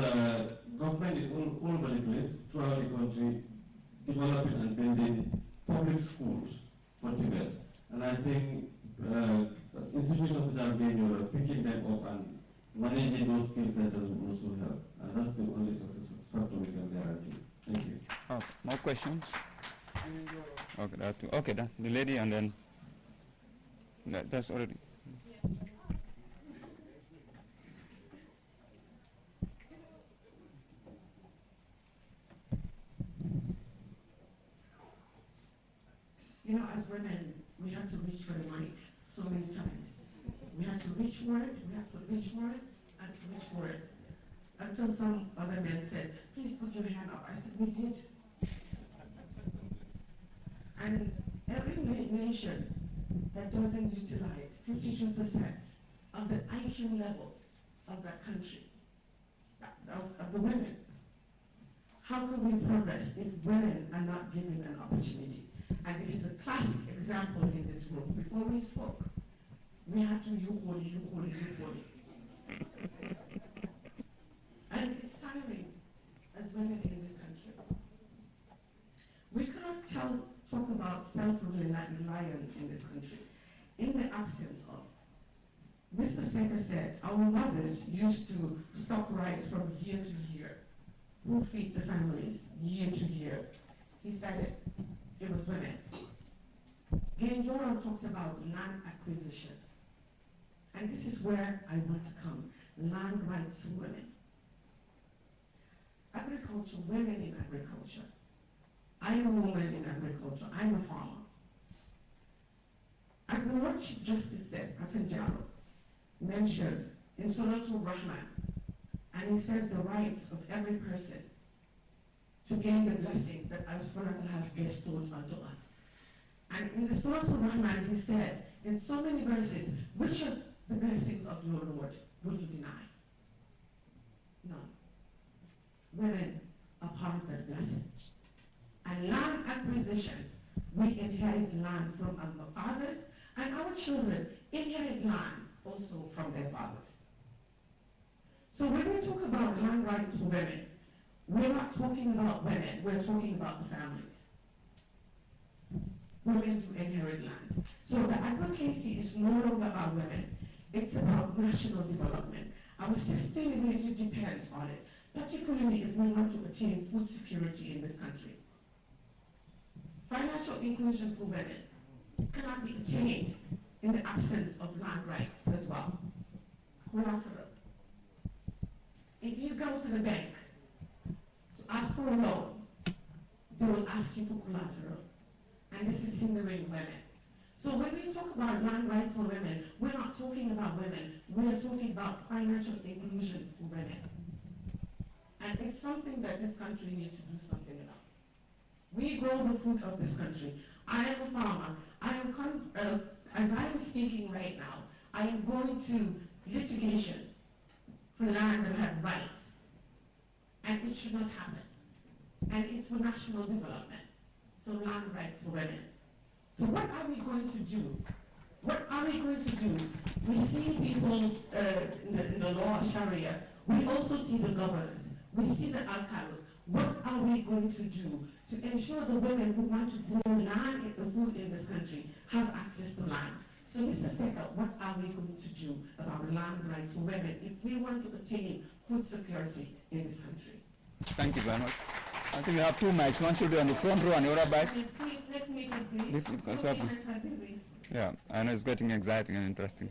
government is all over the place throughout the country, developing and building public schools for Tibet. And I think institutions such as Europe, picking them up and managing those skill centers will also help. And that's the only success factor we can guarantee. Thank you. Oh, more questions? Okay, okay, the lady and then that's already. You know, as women, we have to reach for the mic so many times. We have to reach for it, we have to reach for it, and to reach for it. Until some other men said, please put your hand up. I said, we did. And every nation that doesn't utilize 52% of the IQ level of that country, of the women, how can we progress if women are not given an opportunity? And this is a classic example in this room. Before we spoke, we had to you holy. And it's tiring as women in this country. We cannot talk about self-reliance in this country in the absence of. Mr. Seka said, our mothers used to stock rice from year to year. Who feed the families year to year? He said it was women. Genjoro talked about land acquisition. And this is where I want to come. Land rights women. Agriculture, women in agriculture. I'm a woman in agriculture. I'm a farmer. As the Lord Chief Justice said, Hassan Jaro, mentioned in Surah Al-Rahman, and he says the rights of every person to gain the blessing that Allah has bestowed unto us. And in the Surah Al-Rahman, he said, in so many verses, which of the blessings of your Lord would you deny? None. Women are part of that blessing. And land acquisition, we inherit land from our fathers, and our children inherit land also from their fathers. So when we talk about land rights for women, we're not talking about women, we're talking about the families. Women to inherit land. So the advocacy is no longer about women, it's about national development. Our sustainability depends on it, particularly if we want to attain food security in this country. Financial inclusion for women cannot be attained in the absence of land rights as well. Collateral. If you go to the bank to ask for a loan, they will ask you for collateral. And this is hindering women. So when we talk about land rights for women, we're not talking about women, we're talking about financial inclusion for women. And it's something that this country needs to do something about. We grow the food of this country. I am a farmer. As I am speaking right now, I am going to litigation for land that has rights. And it should not happen. And it's for national development. So land rights for women. So what are we going to do? What are we going to do? We see people in the law of Sharia. We also see the governors. We see the alcalos. What are we going to do to ensure the women who want to grow land, food in this country have access to land? So Mr. Seka, what are we going to do about land rights for women if we want to attain food security in this country? Thank you very much. I think we have 2 mics. One should be on the front row and the other back. Yes, please, let's make it brief. Yeah, I know it's getting exciting and interesting.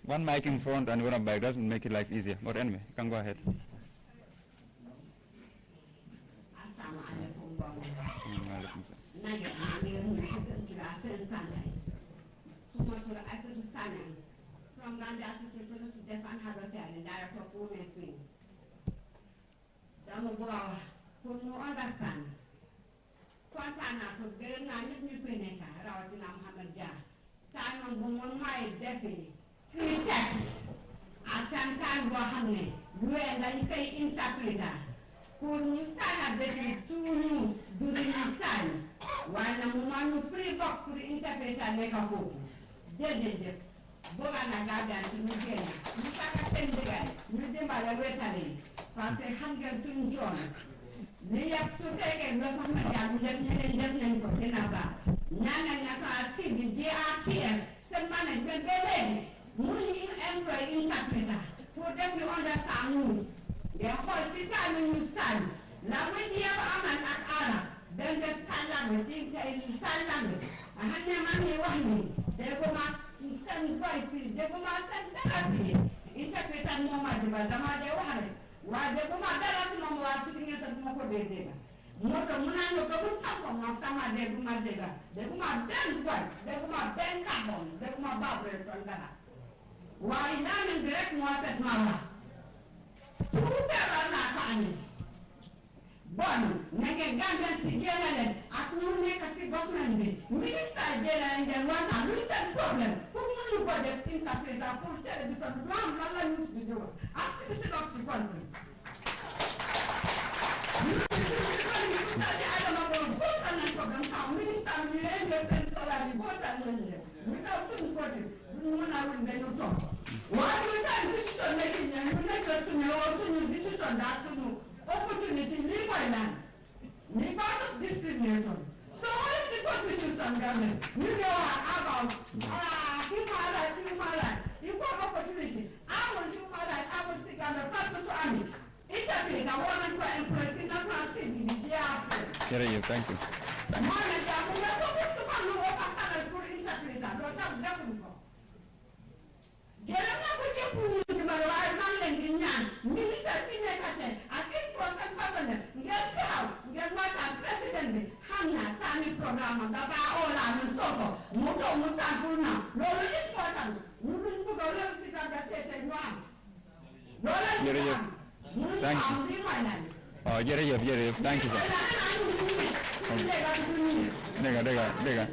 One mic in front and the other back doesn't make it life easier. But anyway, you can go ahead. From Gambia Association to Defend Habitat and Director of Women's Wing. For you understand, Quantana to get a new Peneka, Rawatina Muhammad Jah. Time on Bumon my Defi, 3 texts. At time Wahane, you and I say interpreter. Could you stand at the 2 news during this time? While the woman free box could interpret and make a fool. Judges. Bogana Gagan to Mugay, Mutaka Tendegai, Mudemala Wetani, Pate Hangel to John. They have to take a lot of money, definitely for Dinaba. Nana Naka TV, DRTS, some management, Belay, Muni employee interpreter, who definitely understand you. They are called Titan when you stand. Language Aman at Arab, then the stand language, sign language. I had no money one. They go back. Some voices, they come out and therapy. Interpreter no matter, but the mother wanted. Why they come out there no more sitting at the Moko de Moto Munano come from Masama de Gumadega. They come out then what? They come out then carbon, they come out Babel from Ghana. Why learning direct water Mama? Who said I'm not funny? Bon, Nagay Gambian General, at no make a government, Minister General and then one a recent problem. Who knew about the interpreter for tell because one Mala used to do as citizen of the country. I don't know what and problem how Minister and salary vote and without supporting, when I will then talk. Why do you time decision making and you neglect to me also your decision that to know? Opportunity, leave my land. Leave out of discrimination. So what is the constitution government? You know about human rights, equal opportunity. I want human rights, I want to take the person to army. Intervene, I want to employ the national city, the after. Thank you. Thank you. Oh, Jerry, thank you, sir. Dega.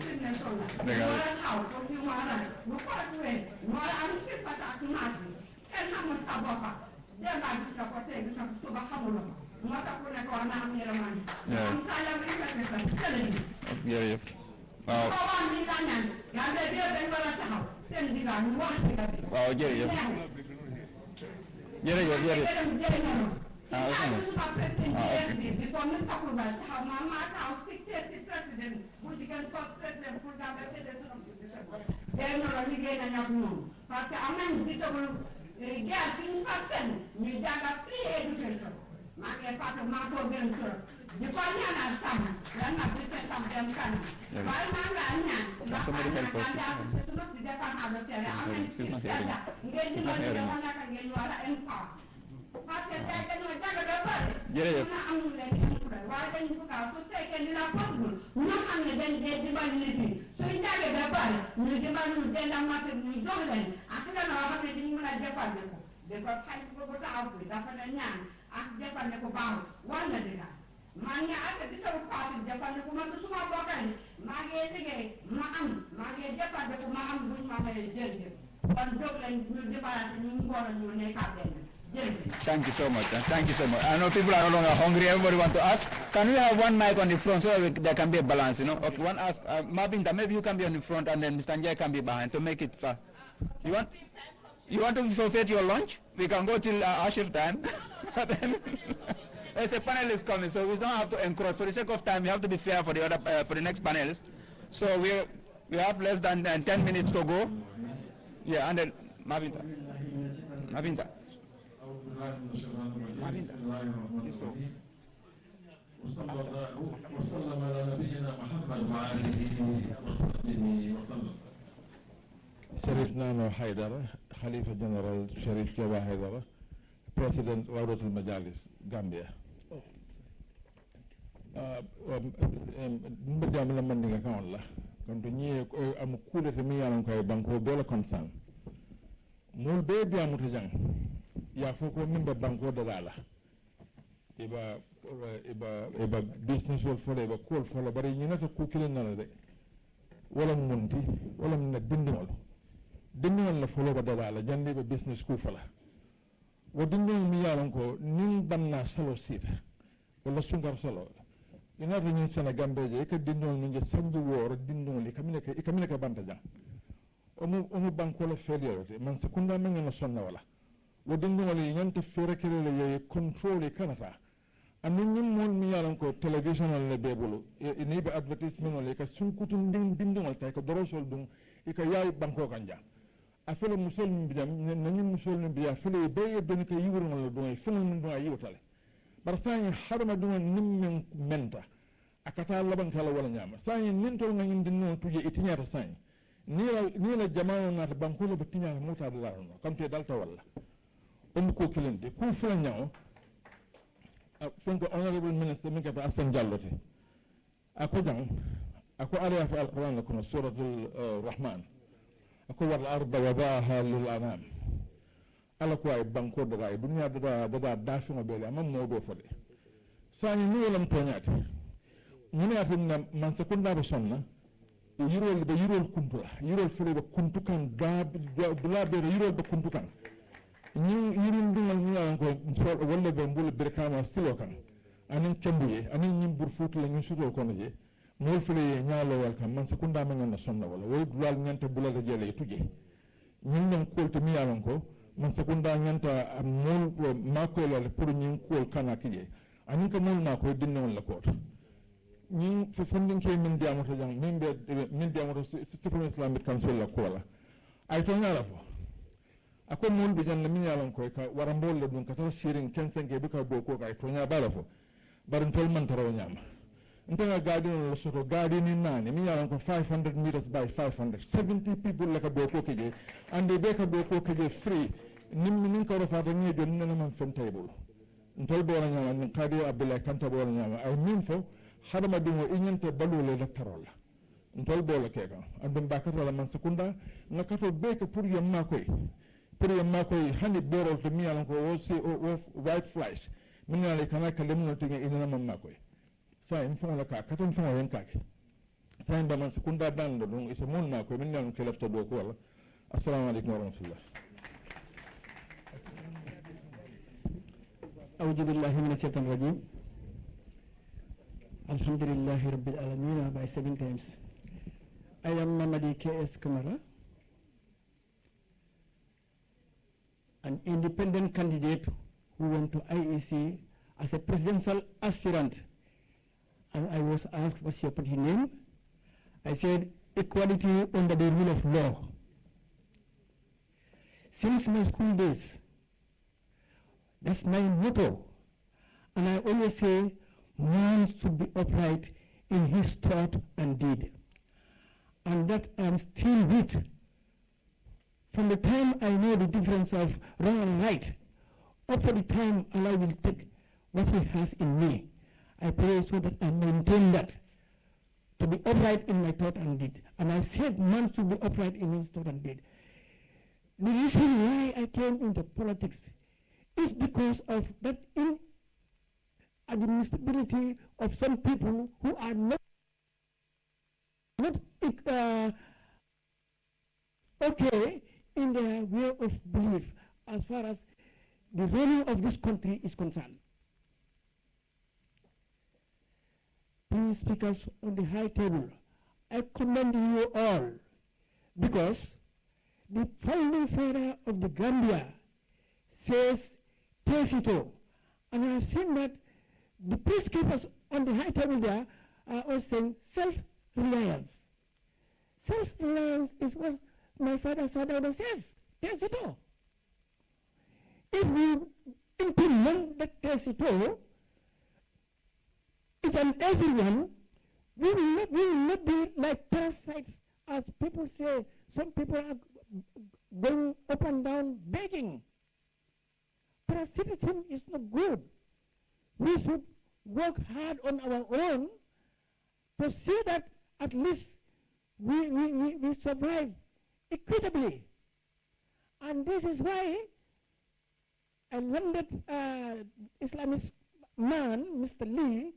Before Mr. Kubat, how Mama, how 60th president, political first president, put down the citizen of the they're not only getting enough known. But I'm not disabled, girl, things happen, you got free education. My father, Marco Gensler, the Korean has come, they're not different of them coming. Why, Mama, somebody help us. Thank you so much. Thank you so much. I know people are no longer hungry. Everybody want to ask. Can we have one mic on the front so that there can be a balance, you know? Okay, one ask. Mabinda, maybe you can be on the front and then Mr. Njai can be behind to make it fast. You want to forfeit your lunch? We can go till Ashir time. There's a panelist coming, so we don't have to encroach. For the sake of time, we have to be fair for the other for the next panelist. So we have less than 10 minutes to go. Yeah, and then Mabinda. Mabinda. وسلم على نبينا محمد وآله وصحبه وسلم. شريف نانو حيدر خليفة جنرال شريف جوا حيدر President Rawdat al-Majalis Gambia. Mbadam la mandinga kan la kon to ñi am kuulete mi yalan koy banko bela concern mol be diamu to jang ya foko min be banko daga la iba business wol fole iba kol fole bari ñi nata ku kilen na de wala munti wala na dindimol la folo ba daga la jande be business ku fala wadindol mi yalan ko nin banna salo sita wala sungar salo inata ñin sana gambeje e ka dindol ñu sanji wor dindol e kamine ka banta jang omu banko la feliyote man sekunda men na sonna wala wadindol yi ñanta fere kele le ye control kanata amin ñin mon mi yalan ko television le bebulu ni be advertisement le ka sunkutun dindol tay ko dorosol dum e ka yaay banko kanja afele musol mi bidam nañu musol mi biya fele be don ka yiwru ngol do e fele mun do ayiwtale bar sañi harma dum nim menta akata laban kala wala nyama sañi nintol ngin dinno tuje itinyata sañi ni la jamaano na banko le batinya mota da no kam te dalta wala on ko kilente ku fula nyaaw fonko honorable minister mi kata Asan Jallote ako jang ako ariya fi alquran ko suratul rahman ako wal arda wadaha lil anam ala ko ay banko daga e dunya daga dafi mo bele am modo fode sani ni wolam toñati ni atin na man sekunda be sonna yirol kuntula yirol fele be kuntukan bula be yirol be kuntukan ni yirin dungal ni an ko walla be mbul berkama silo kan anin kembuye anin nyim bur futu la ñu sutol ko je mol fele nyaalo wal kam man sekunda men na sonna wala way dulal ñanta bulal jele tuje ñin ñam kolto mi yalon ko man sekunda ñanta mol mako la pour ñin kol kana kije anin ko mol mako dinnon la ko ñin fo fondin ke min diamo to jang min diamo to system islamic council la ko la ay to ngala fo ako mol be janna min yalon ko ka warambol le dun ka tara shirin kensen ke be ka boko ka ay to nya bala fo barin tol man taraw nyama ntenga garden lo soto garden ni nani mi yalan ko 500 meters by 500 70 people la ka boko keje ande be ka boko keje free nin ko rafata ni do nana man fen table ntol bo la nyama ni qadi abdullah kanta bo la nyama ay min fo hadama dum inyante balule la tarola ntol bo la keka andum bakata la man sekunda ngakato be ko pour yamma koy hani borol to mi yalan ko o white flies min yalla kana kalem no tinga ina man makoy sa en fon la ka katon fon yen kake sa en baman sekunda dan do don isa mon makoy min yalla kelafta do ko wala assalamu alaykum wa rahmatullah أعوذ بالله من الشيطان الرجيم الحمد لله رب العالمين by 7 times. I am Mamadi K.S. Kamara, an independent candidate who went to IEC as a presidential aspirant. And I was asked, what's your party name? I said, equality under the rule of law. Since my school days, that's my motto. And I always say, man should be upright in his thought and deed. And that I am still with. From the time I know the difference of wrong and right, up to the time Allah will take what He has in me. I pray so that I maintain that, to be upright in my thought and deed. And I said man should be upright in his thought and deed. The reason why I came into politics is because of that inadmissibility of some people who are not okay in their way of belief as far as the running of this country is concerned. Please, speakers on the high table, I commend you all, because the founding father of the Gambia says tesito, and I have seen that the peacekeepers on the high table there are all saying self-reliance. Self-reliance is what my father Sadauda says, tesito. If we implement the tesito, each and everyone, we will not be like parasites, as people say. Some people are going up and down begging. Parasitism is not good. We should work hard on our own to see that at least we survive equitably. And this is why a landed Islamist man, Mr. Lee,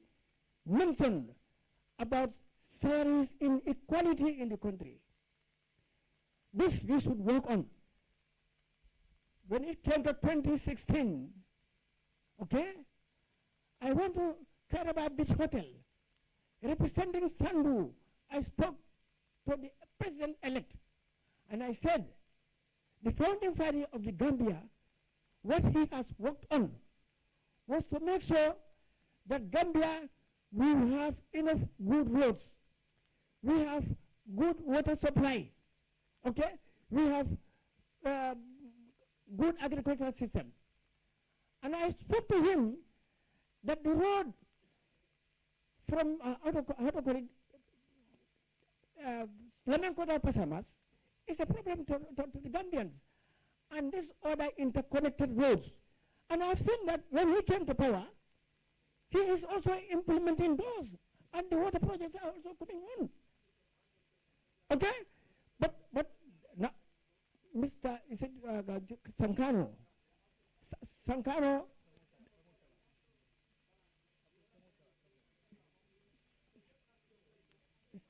mentioned about salaries inequality in the country. This we should work on. When it came to 2016, okay, I went to Karaba Beach Hotel, representing Sandu. I spoke to the president-elect, and I said, the founding father of the Gambia, what he has worked on was to make sure that Gambia will have enough good roads, we have good water supply, okay, we have good agricultural system. And I spoke to him that the road from Slamenkota Pasamas is a problem to the Gambians, and these other interconnected roads. And I've seen that when he came to power, he is also implementing those, and the water projects are also coming on. Okay, but now, Mr. Is it Sankano? Sankano.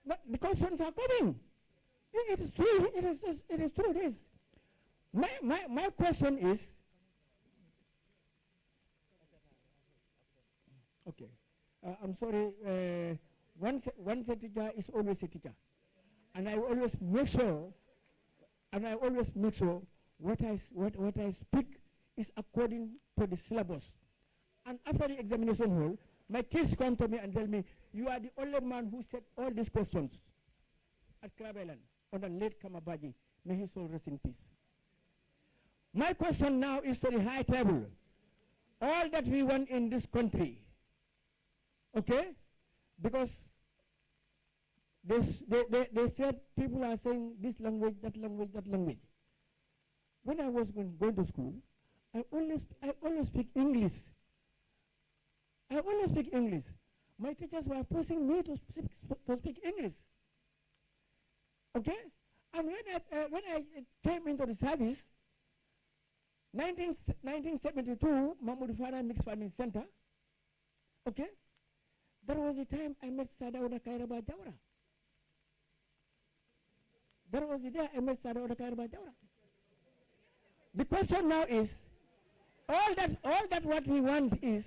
But the questions are coming. It is true. It is true. This. My question is. Okay, I'm sorry. Once a teacher is always a teacher, and I always make sure. What I speak is according to the syllabus. And after the examination hall, my kids come to me and tell me, you are the only man who said all these questions at Crab Island on the late Kamabaji. May his soul rest in peace. My question now is to the high table. All that we want in this country, okay? Because they said people are saying this language, that language, that language. When I was going to school, I always speak English. I always speak English. My teachers were pushing me to speak English. Okay? And when I came into the service, 1972, Mahmoud Farah Mixed Farming Center, okay? There was a time I met Sadauda Kairaba Jawara. There was the day I met Sadauda Kairaba Jawara. The question now is, all that what we want is,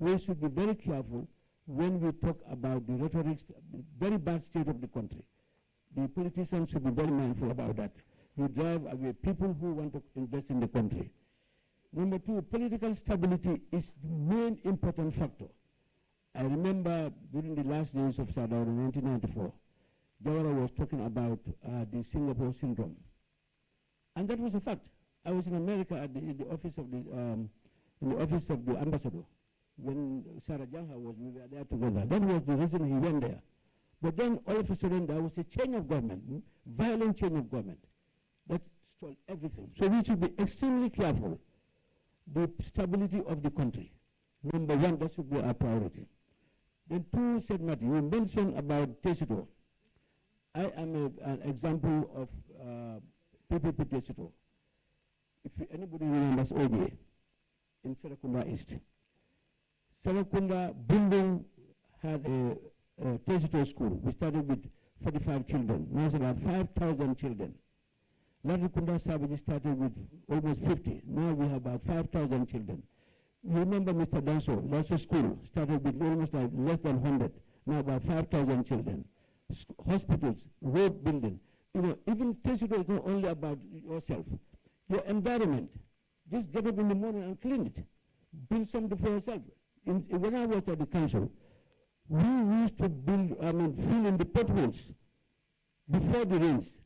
we should be very careful when we talk about the rhetoric, the very bad state of the country. The politicians should be very mindful about that. You drive away people who want to invest in the country. Number two, political stability is the main important factor. I remember during the last days of Sadar in 1994, Jawara was talking about the Singapore syndrome. And that was a fact. I was in America at in the office of the ambassador when Sarah Janga we were there together. That was the reason he went there. But then all of a sudden there was a change of government, violent change of government. That stole everything. So we should be extremely careful. The stability of the country. Number one, that should be our priority. Then two, said Martin, you mentioned about tesito. I am an example of PPP tesito. If anybody remembers OJ in Serakunda East, Serakunda building had a tesito school. We started with 45 children. Now it's about 5,000 children. Latrikunda Savage started with almost 50. Now we have about 5,000 children. You remember Mr. Danso school started with almost like less than 100. Now about 5,000 children. Hospitals, road building. You know, even tesito is not only about yourself. Your environment. Just get up in the morning and clean it. Build something for yourself. When I was at the council, we used to build, fill in the potholes before the rains.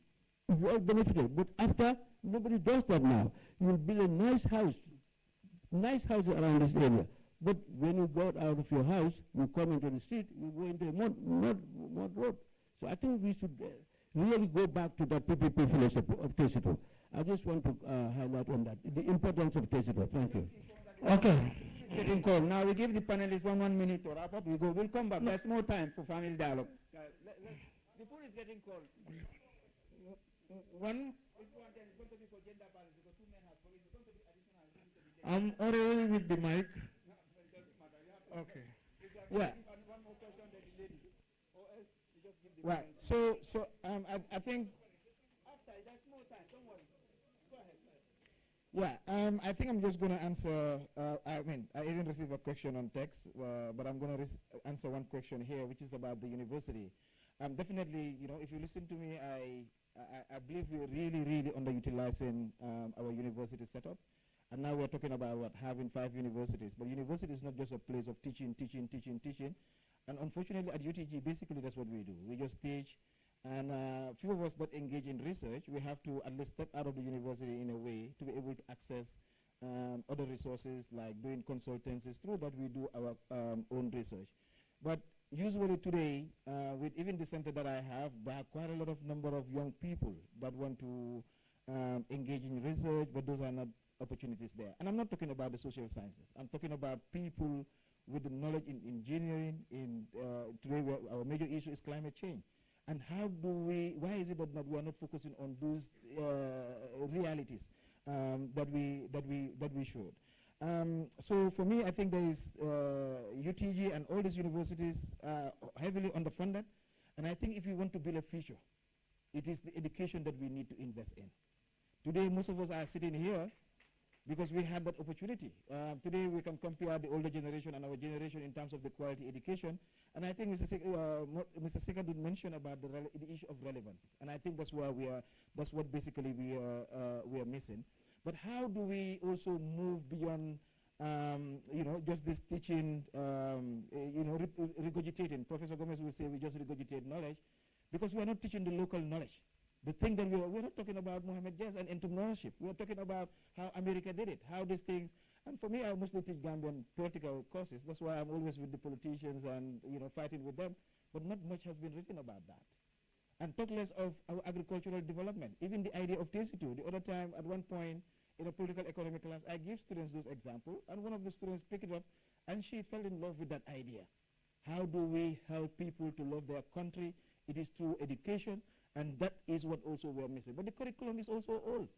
We all benefited. But after, nobody does that now. You will build a nice house, nice houses around this area. But when you go out of your house, you come into the street, you go into a mud road. So I think we should really go back to that PPP philosophy of tesito. I just want to highlight on that, the importance of tesito. Thank you. Okay. It's getting cold. Now we give the panelists 1 minute to wrap up. We'll come back. There's more time for family dialogue. The food is getting cold. I'm already with the mic. Okay. Yeah. Right. So I think. Yeah, I think I'm just going to answer, I even received a question on text, but I'm going to answer one question here, which is about the university. Definitely, you know, if you listen to me, I believe we're really underutilizing our university setup. And now we're talking about having 5 universities. But university is not just a place of teaching. And unfortunately, at UTG, basically that's what we do. We just teach. And few of us that engage in research, we have to at least step out of the university in a way to be able to access other resources like doing consultancies. Through that, we do our own research. But usually today, with even the center that I have, there are quite a lot of number of young people that want to engage in research, but those are not opportunities there. And I'm not talking about the social sciences. I'm talking about people with the knowledge in engineering. Today, our major issue is climate change. And why is it that we are not focusing on those realities that we should? So for me, I think there is UTG and all these universities are heavily underfunded. And I think if we want to build a future, it is the education that we need to invest in. Today, most of us are sitting here because we had that opportunity. Today, we can compare the older generation and our generation in terms of the quality education. And I think Mr. Seka did mention about the issue of relevances. And I think that's where that's what basically we are missing. But how do we also move beyond, just this teaching, regurgitating? Professor Gomez will say we just regurgitate knowledge because we are not teaching the local knowledge. The thing that we're not talking about Mohammed Jazz and entrepreneurship. We're talking about how America did it, how these things. And for me, I mostly teach Gambian political courses. That's why I'm always with the politicians and fighting with them. But not much has been written about that. And talk less of our agricultural development. Even the idea of tesito. The other time, at one point in a political economy class, I give students those examples, and one of the students picked it up, and she fell in love with that idea. How do we help people to love their country? It is through education. And that is what also we are missing. But the curriculum is also old.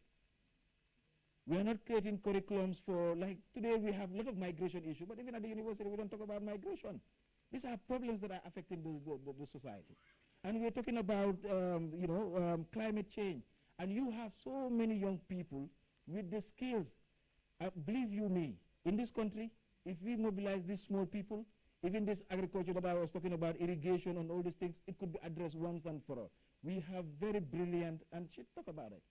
We are not creating curriculums for, like today we have a lot of migration issues, but even at the university we don't talk about migration. These are problems that are affecting the society. And we're talking about, climate change. And you have so many young people with the skills. Believe you me, in this country, if we mobilize these small people, even this agriculture that I was talking about, irrigation and all these things, it could be addressed once and for all. We have very brilliant, and she talk about it,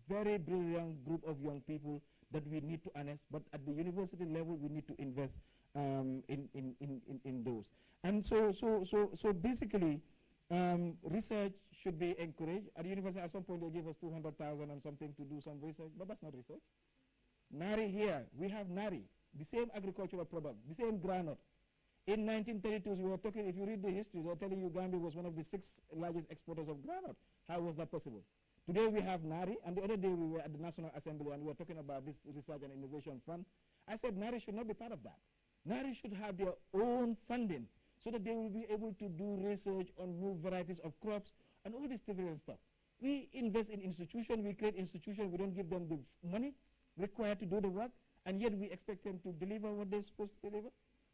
very brilliant group of young people that we need to harness, but at the university level, we need to invest in those. And so basically, research should be encouraged. At the university, at some point, they gave us 200,000 and something to do some research, but that's not research. Nari here, we have Nari, the same agricultural product, the same granite. In 1932, we were talking, if you read the history, they're telling you Gambia was one of the 6 largest exporters of granite. How was that possible? Today we have Nari, and the other day we were at the National Assembly and we were talking about this Research and Innovation Fund. I said Nari should not be part of that. Nari should have their own funding so that they will be able to do research on new varieties of crops and all this different stuff. We invest in institutions, we create institutions, we don't give them the money required to do the work, and yet we expect them to deliver what they're supposed to deliver.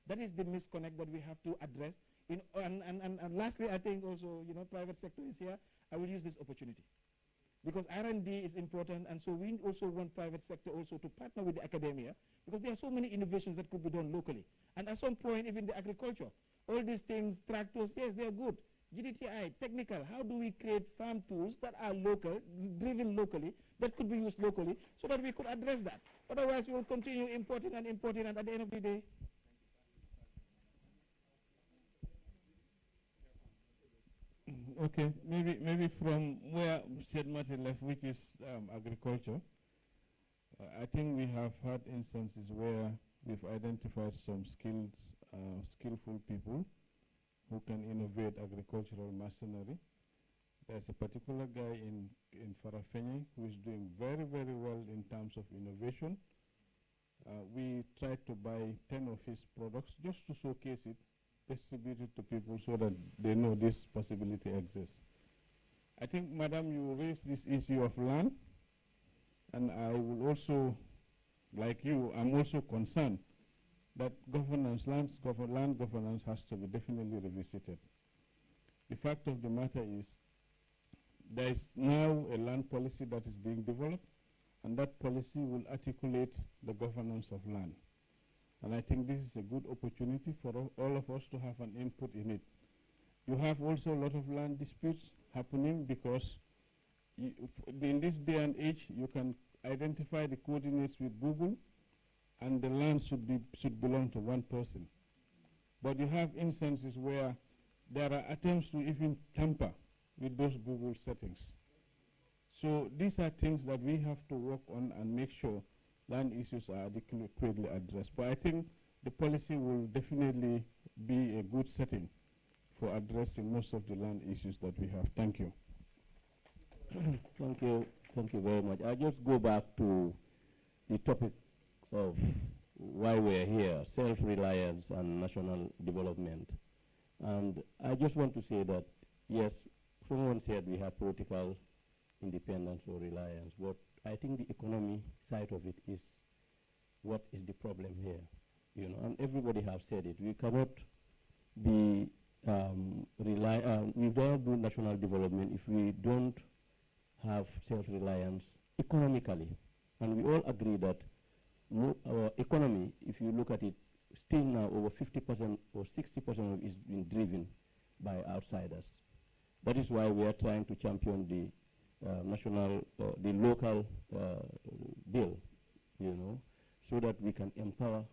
That is the misconnect that we have to address. And lastly, I think also, private sector is here. I will use this opportunity, because R&D is important, and so we also want private sector also to partner with the academia, because there are so many innovations that could be done locally. And at some point, even the agriculture, all these things, tractors, yes, they're good. GDTI, technical, how do we create farm tools that are local, driven locally, that could be used locally, so that we could address that? Otherwise, we will continue importing, and at the end of the day, okay, maybe from where Said Mati left, which is agriculture, I think we have had instances where we've identified some skillful people who can innovate agricultural machinery. There's a particular guy in Farafenni who is doing very, very well in terms of innovation. We tried to buy 10 of his products just to showcase it, distribute it to people so that they know this possibility exists. I think, Madam, you raised this issue of land, and I will also, like you, I'm also concerned that governance, land governance has to be definitely revisited. The fact of the matter is there is now a land policy that is being developed, and that policy will articulate the governance of land. And I think this is a good opportunity for all of us to have an input in it. You have also a lot of land disputes happening because in this day and age, you can identify the coordinates with Google, and the land should belong to one person. But you have instances where there are attempts to even tamper with those Google settings. So these are things that we have to work on and make sure land issues are adequately addressed. But I think the policy will definitely be a good setting for addressing most of the land issues that we have. Thank you. Thank you very much. I just go back to the topic of why we're here, self-reliance and national development. And I just want to say that, yes, someone said we have political independence or reliance, but I think the economy side of it is what is the problem here, and everybody have said it. We cannot be we don't do national development if we don't have self-reliance economically. And we all agree that our economy, if you look at it, still now over 50% or 60% of it is being driven by outsiders. That is why we are trying to champion the the local bill, so that we can empower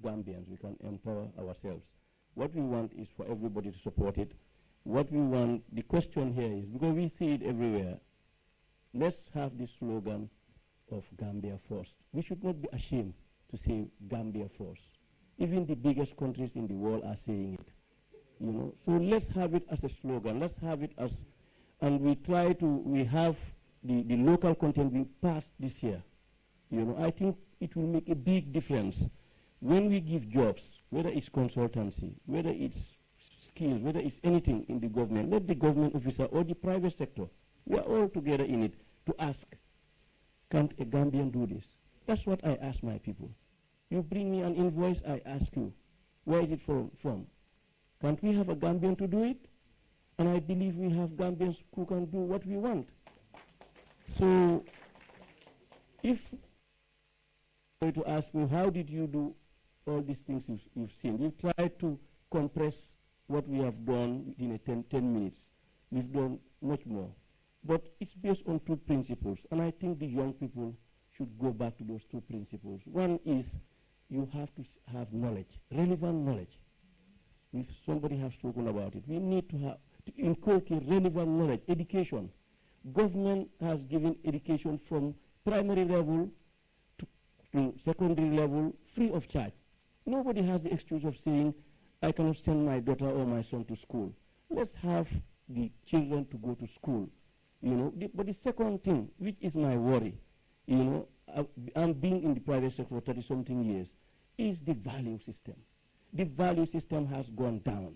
Gambians, we can empower ourselves. What we want is for everybody to support it. What we want, the question here is, because we see it everywhere, let's have this slogan of Gambia first. We should not be ashamed to say Gambia first. Even the biggest countries in the world are saying it. So let's have it as a slogan. Let's have it as, and we have the local content being passed this year. I think it will make a big difference when we give jobs, whether it's consultancy, whether it's skills, whether it's anything in the government. Let the government officer or the private sector, we are all together in it, to ask, can't a Gambian do this? That's what I ask my people. You bring me an invoice, I ask you, where is it from? Can't we have a Gambian to do it? And I believe we have Gambians who can do what we want. So, if to ask me, how did you do all these things you've seen. We've tried to compress what we have done in a 10 minutes. We've done much more. But it's based on two principles, and I think the young people should go back to those two principles. One is you have to have knowledge, relevant knowledge. If somebody has spoken about it, we need to inculcate relevant knowledge, education. Government has given education from primary level to secondary level free of charge. Nobody has the excuse of saying, I cannot send my daughter or my son to school. Let's have the children to go to school. You know, but the second thing, which is my worry, you know, I'm being in the private sector for 30-something years, is the value system. The value system has gone down,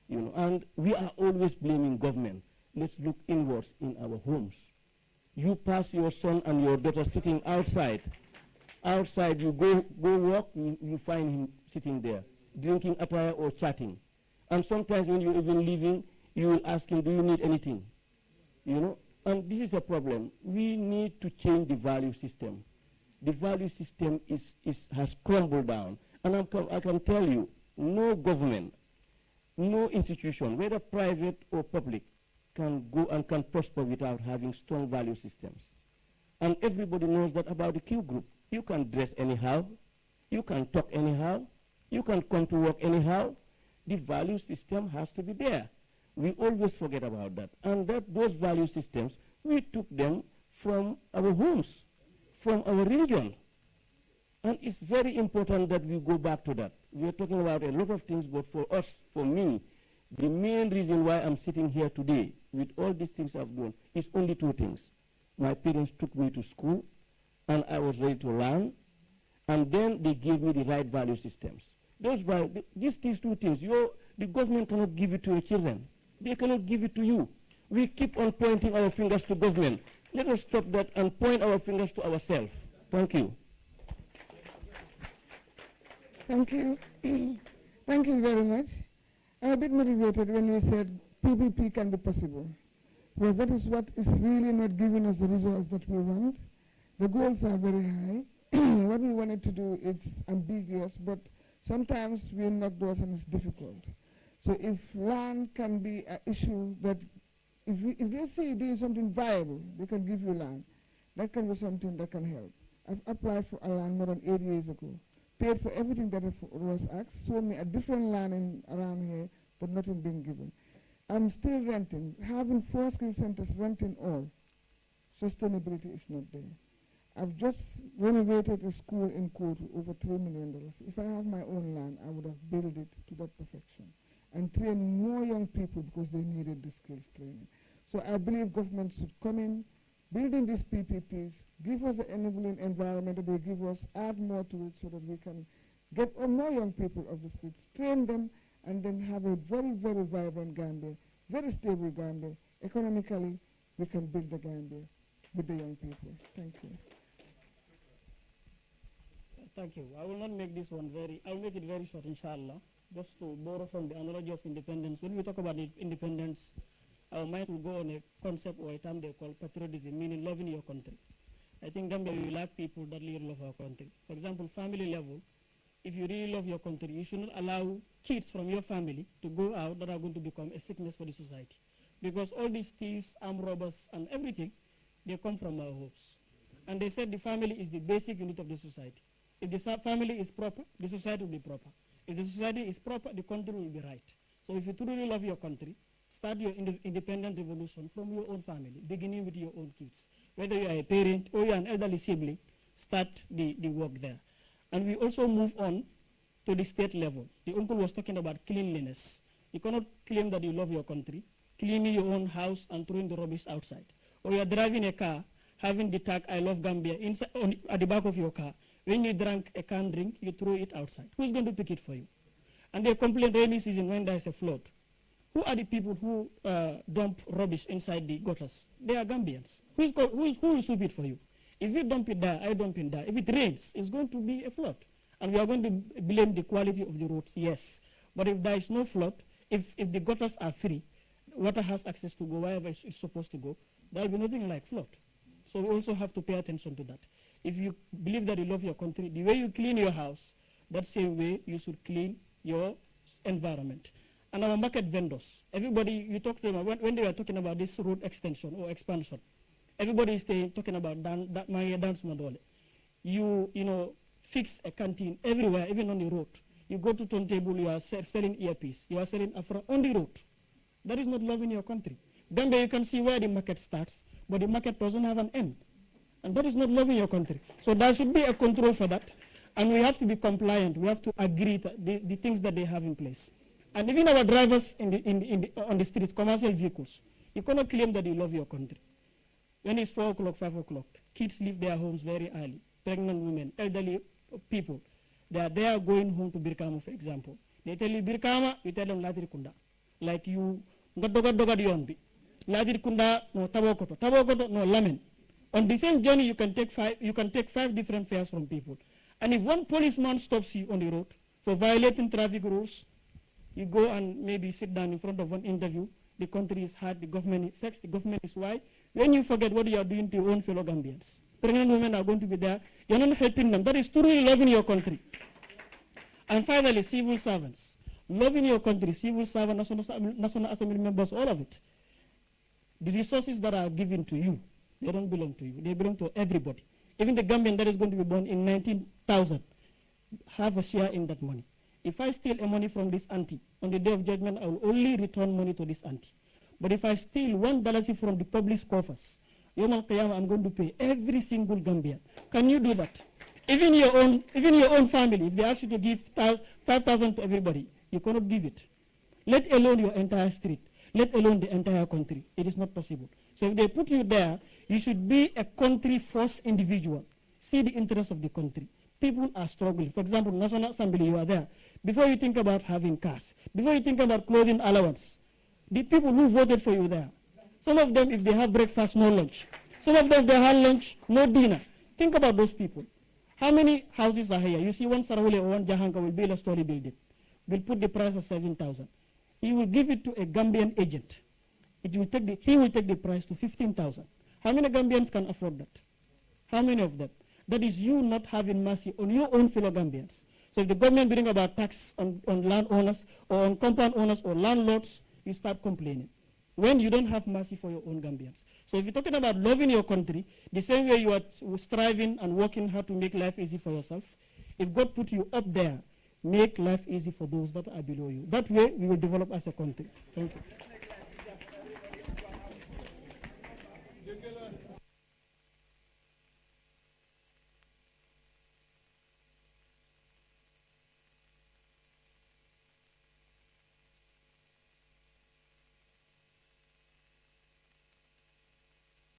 you know, and we are always blaming government. Let's look inwards in our homes. You pass your son and your daughter sitting outside. Outside, you go walk, you find him sitting there, drinking attire or chatting. And sometimes when you're even leaving, you will ask him, do you need anything? You know, and this is a problem. We need to change the value system. The value system has crumbled down. And I can tell you, no government, no institution, whether private or public, can go and can prosper without having strong value systems. And everybody knows that about the Q group. You can dress anyhow, you can talk anyhow, you can come to work anyhow. The value system has to be there. We always forget about that. And those value systems, we took them from our homes, from our religion. And it's very important that we go back to that. We are talking about a lot of things, but for us, for me, the main reason why I'm sitting here today with all these things I've done is only two things. My parents took me to school, and I was ready to learn, and then they gave me the right value systems. These two things, the government cannot give it to your children. They cannot give it to you. We keep on pointing our fingers to government. Let us stop that and point our fingers to ourselves. Thank you. Thank you. Thank you very much. I'm a bit motivated when you said PPP can be possible, because that is what is really not giving us the results that we want. The goals are very high. What we wanted to do is ambiguous, but sometimes we knock doors and it's difficult. So if land can be an issue that, if they see doing something viable, they can give you land. That can be something that can help. I've applied for a land more than 8 years ago, paid for everything that was asked, sold me a different land around here, but nothing being given. I'm still renting. Having 4 skill centers, renting all, sustainability is not there. I've just renovated a school in Kotu, over $3 million. If I have my own land, I would have built it to that perfection and train more young people because they needed the skills training. So I believe government should come in, building these PPPs, give us the enabling environment that they give us, add more to it so that we can get more young people off the streets, train them, and then have a very, very vibrant Gambia, very stable Gambia. Economically, we can build the Gambia with the young people. Thank you. Thank you. I will not make this one I will make it very short, inshallah. Just to borrow from the analogy of independence. When we talk about independence, our mind will go on a concept or a term they call patriotism, meaning loving your country. I think Gambia, we lack people that really love our country. For example, family level, if you really love your country, you should not allow kids from your family to go out that are going to become a sickness for the society. Because all these thieves, armed robbers, and everything, they come from our homes. And they said the family is the basic unit of the society. If the family is proper, the society will be proper. If the society is proper, the country will be right. So if you truly love your country, start your independent revolution from your own family, beginning with your own kids. Whether you are a parent or you are an elderly sibling, start the work there. And we also move on to the state level. The uncle was talking about cleanliness. You cannot claim that you love your country, cleaning your own house and throwing the rubbish outside. Or you are driving a car, having the tag, I love Gambia, at the back of your car. When you drank a canned drink, you throw it outside. Who's going to pick it for you? And they complain rainy season when there's a flood. Who are the people who dump rubbish inside the gutters? They are Gambians. Who will sweep it for you? If you dump it there, I dump it there. If it rains, it's going to be a flood. And we are going to blame the quality of the roads, yes. But if there is no flood, if the gutters are free, water has access to go wherever it's supposed to go, there will be nothing like flood. So we also have to pay attention to that. If you believe that you love your country, the way you clean your house, that same way you should clean your environment. And our market vendors, everybody, you talk to them, when they were talking about this road extension or expansion, everybody is talking about dance model. You know, fix a canteen everywhere, even on the road. You go to turntable, you are selling earpiece, you are selling Afro on the road. That is not love in your country. Gambia, you can see where the market starts, but the market doesn't have an end. And that is not love in your country. So there should be a control for that. And we have to be compliant. We have to agree that the things that they have in place. And even our drivers on the street, commercial vehicles, you cannot claim that you love your country. When it's 4 o'clock, 5 o'clock, kids leave their homes very early. Pregnant women, elderly people, they are there going home to Birkama, for example. They tell you Birkama, you tell them Latir Kunda. Like you, Doga Dionbi. Latir Kunda, no Tabokoto, no Lamen. On the same journey, you can take five different fares from people. And if one policeman stops you on the road for violating traffic rules, you go and maybe sit down in front of one interview. The country is hard, the government is sex, the government is why. When you forget what you are doing to your own fellow Gambians, pregnant women are going to be there. You're not helping them. That is truly loving your country. And finally, civil servants. Loving your country, civil servants, National Assembly members, all of it. The resources that are given to you, they don't belong to you. They belong to everybody. Even the Gambian that is going to be born in 19,000 have a share in that money. If I steal a money from this auntie, on the day of judgment, I will only return money to this auntie. But if I steal $1 from the public coffers, Yom Al-Qiyamah, I'm going to pay every single Gambian. Can you do that? Even your own family, if they ask you to give 5,000 to everybody, you cannot give it. Let alone your entire street. Let alone the entire country. It is not possible. So if they put you there, you should be a country-first individual. See the interest of the country. People are struggling. For example, National Assembly, you are there. Before you think about having cars, before you think about clothing allowance, the people who voted for you there, some of them, if they have breakfast, no lunch. Some of them, if they have lunch, no dinner. Think about those people. How many houses are here? You see one Sarawale or one Jahanka will build a story building. Will put the price at 7,000. He will give it to a Gambian agent. He will take the price to 15,000. How many Gambians can afford that? How many of them? That is you not having mercy on your own fellow Gambians. So if the government bring about tax on landowners or on compound owners or landlords, you start complaining. When you don't have mercy for your own Gambians. So if you're talking about loving your country, the same way you are striving and working hard to make life easy for yourself, if God put you up there, make life easy for those that are below you. That way we will develop as a country. Thank you.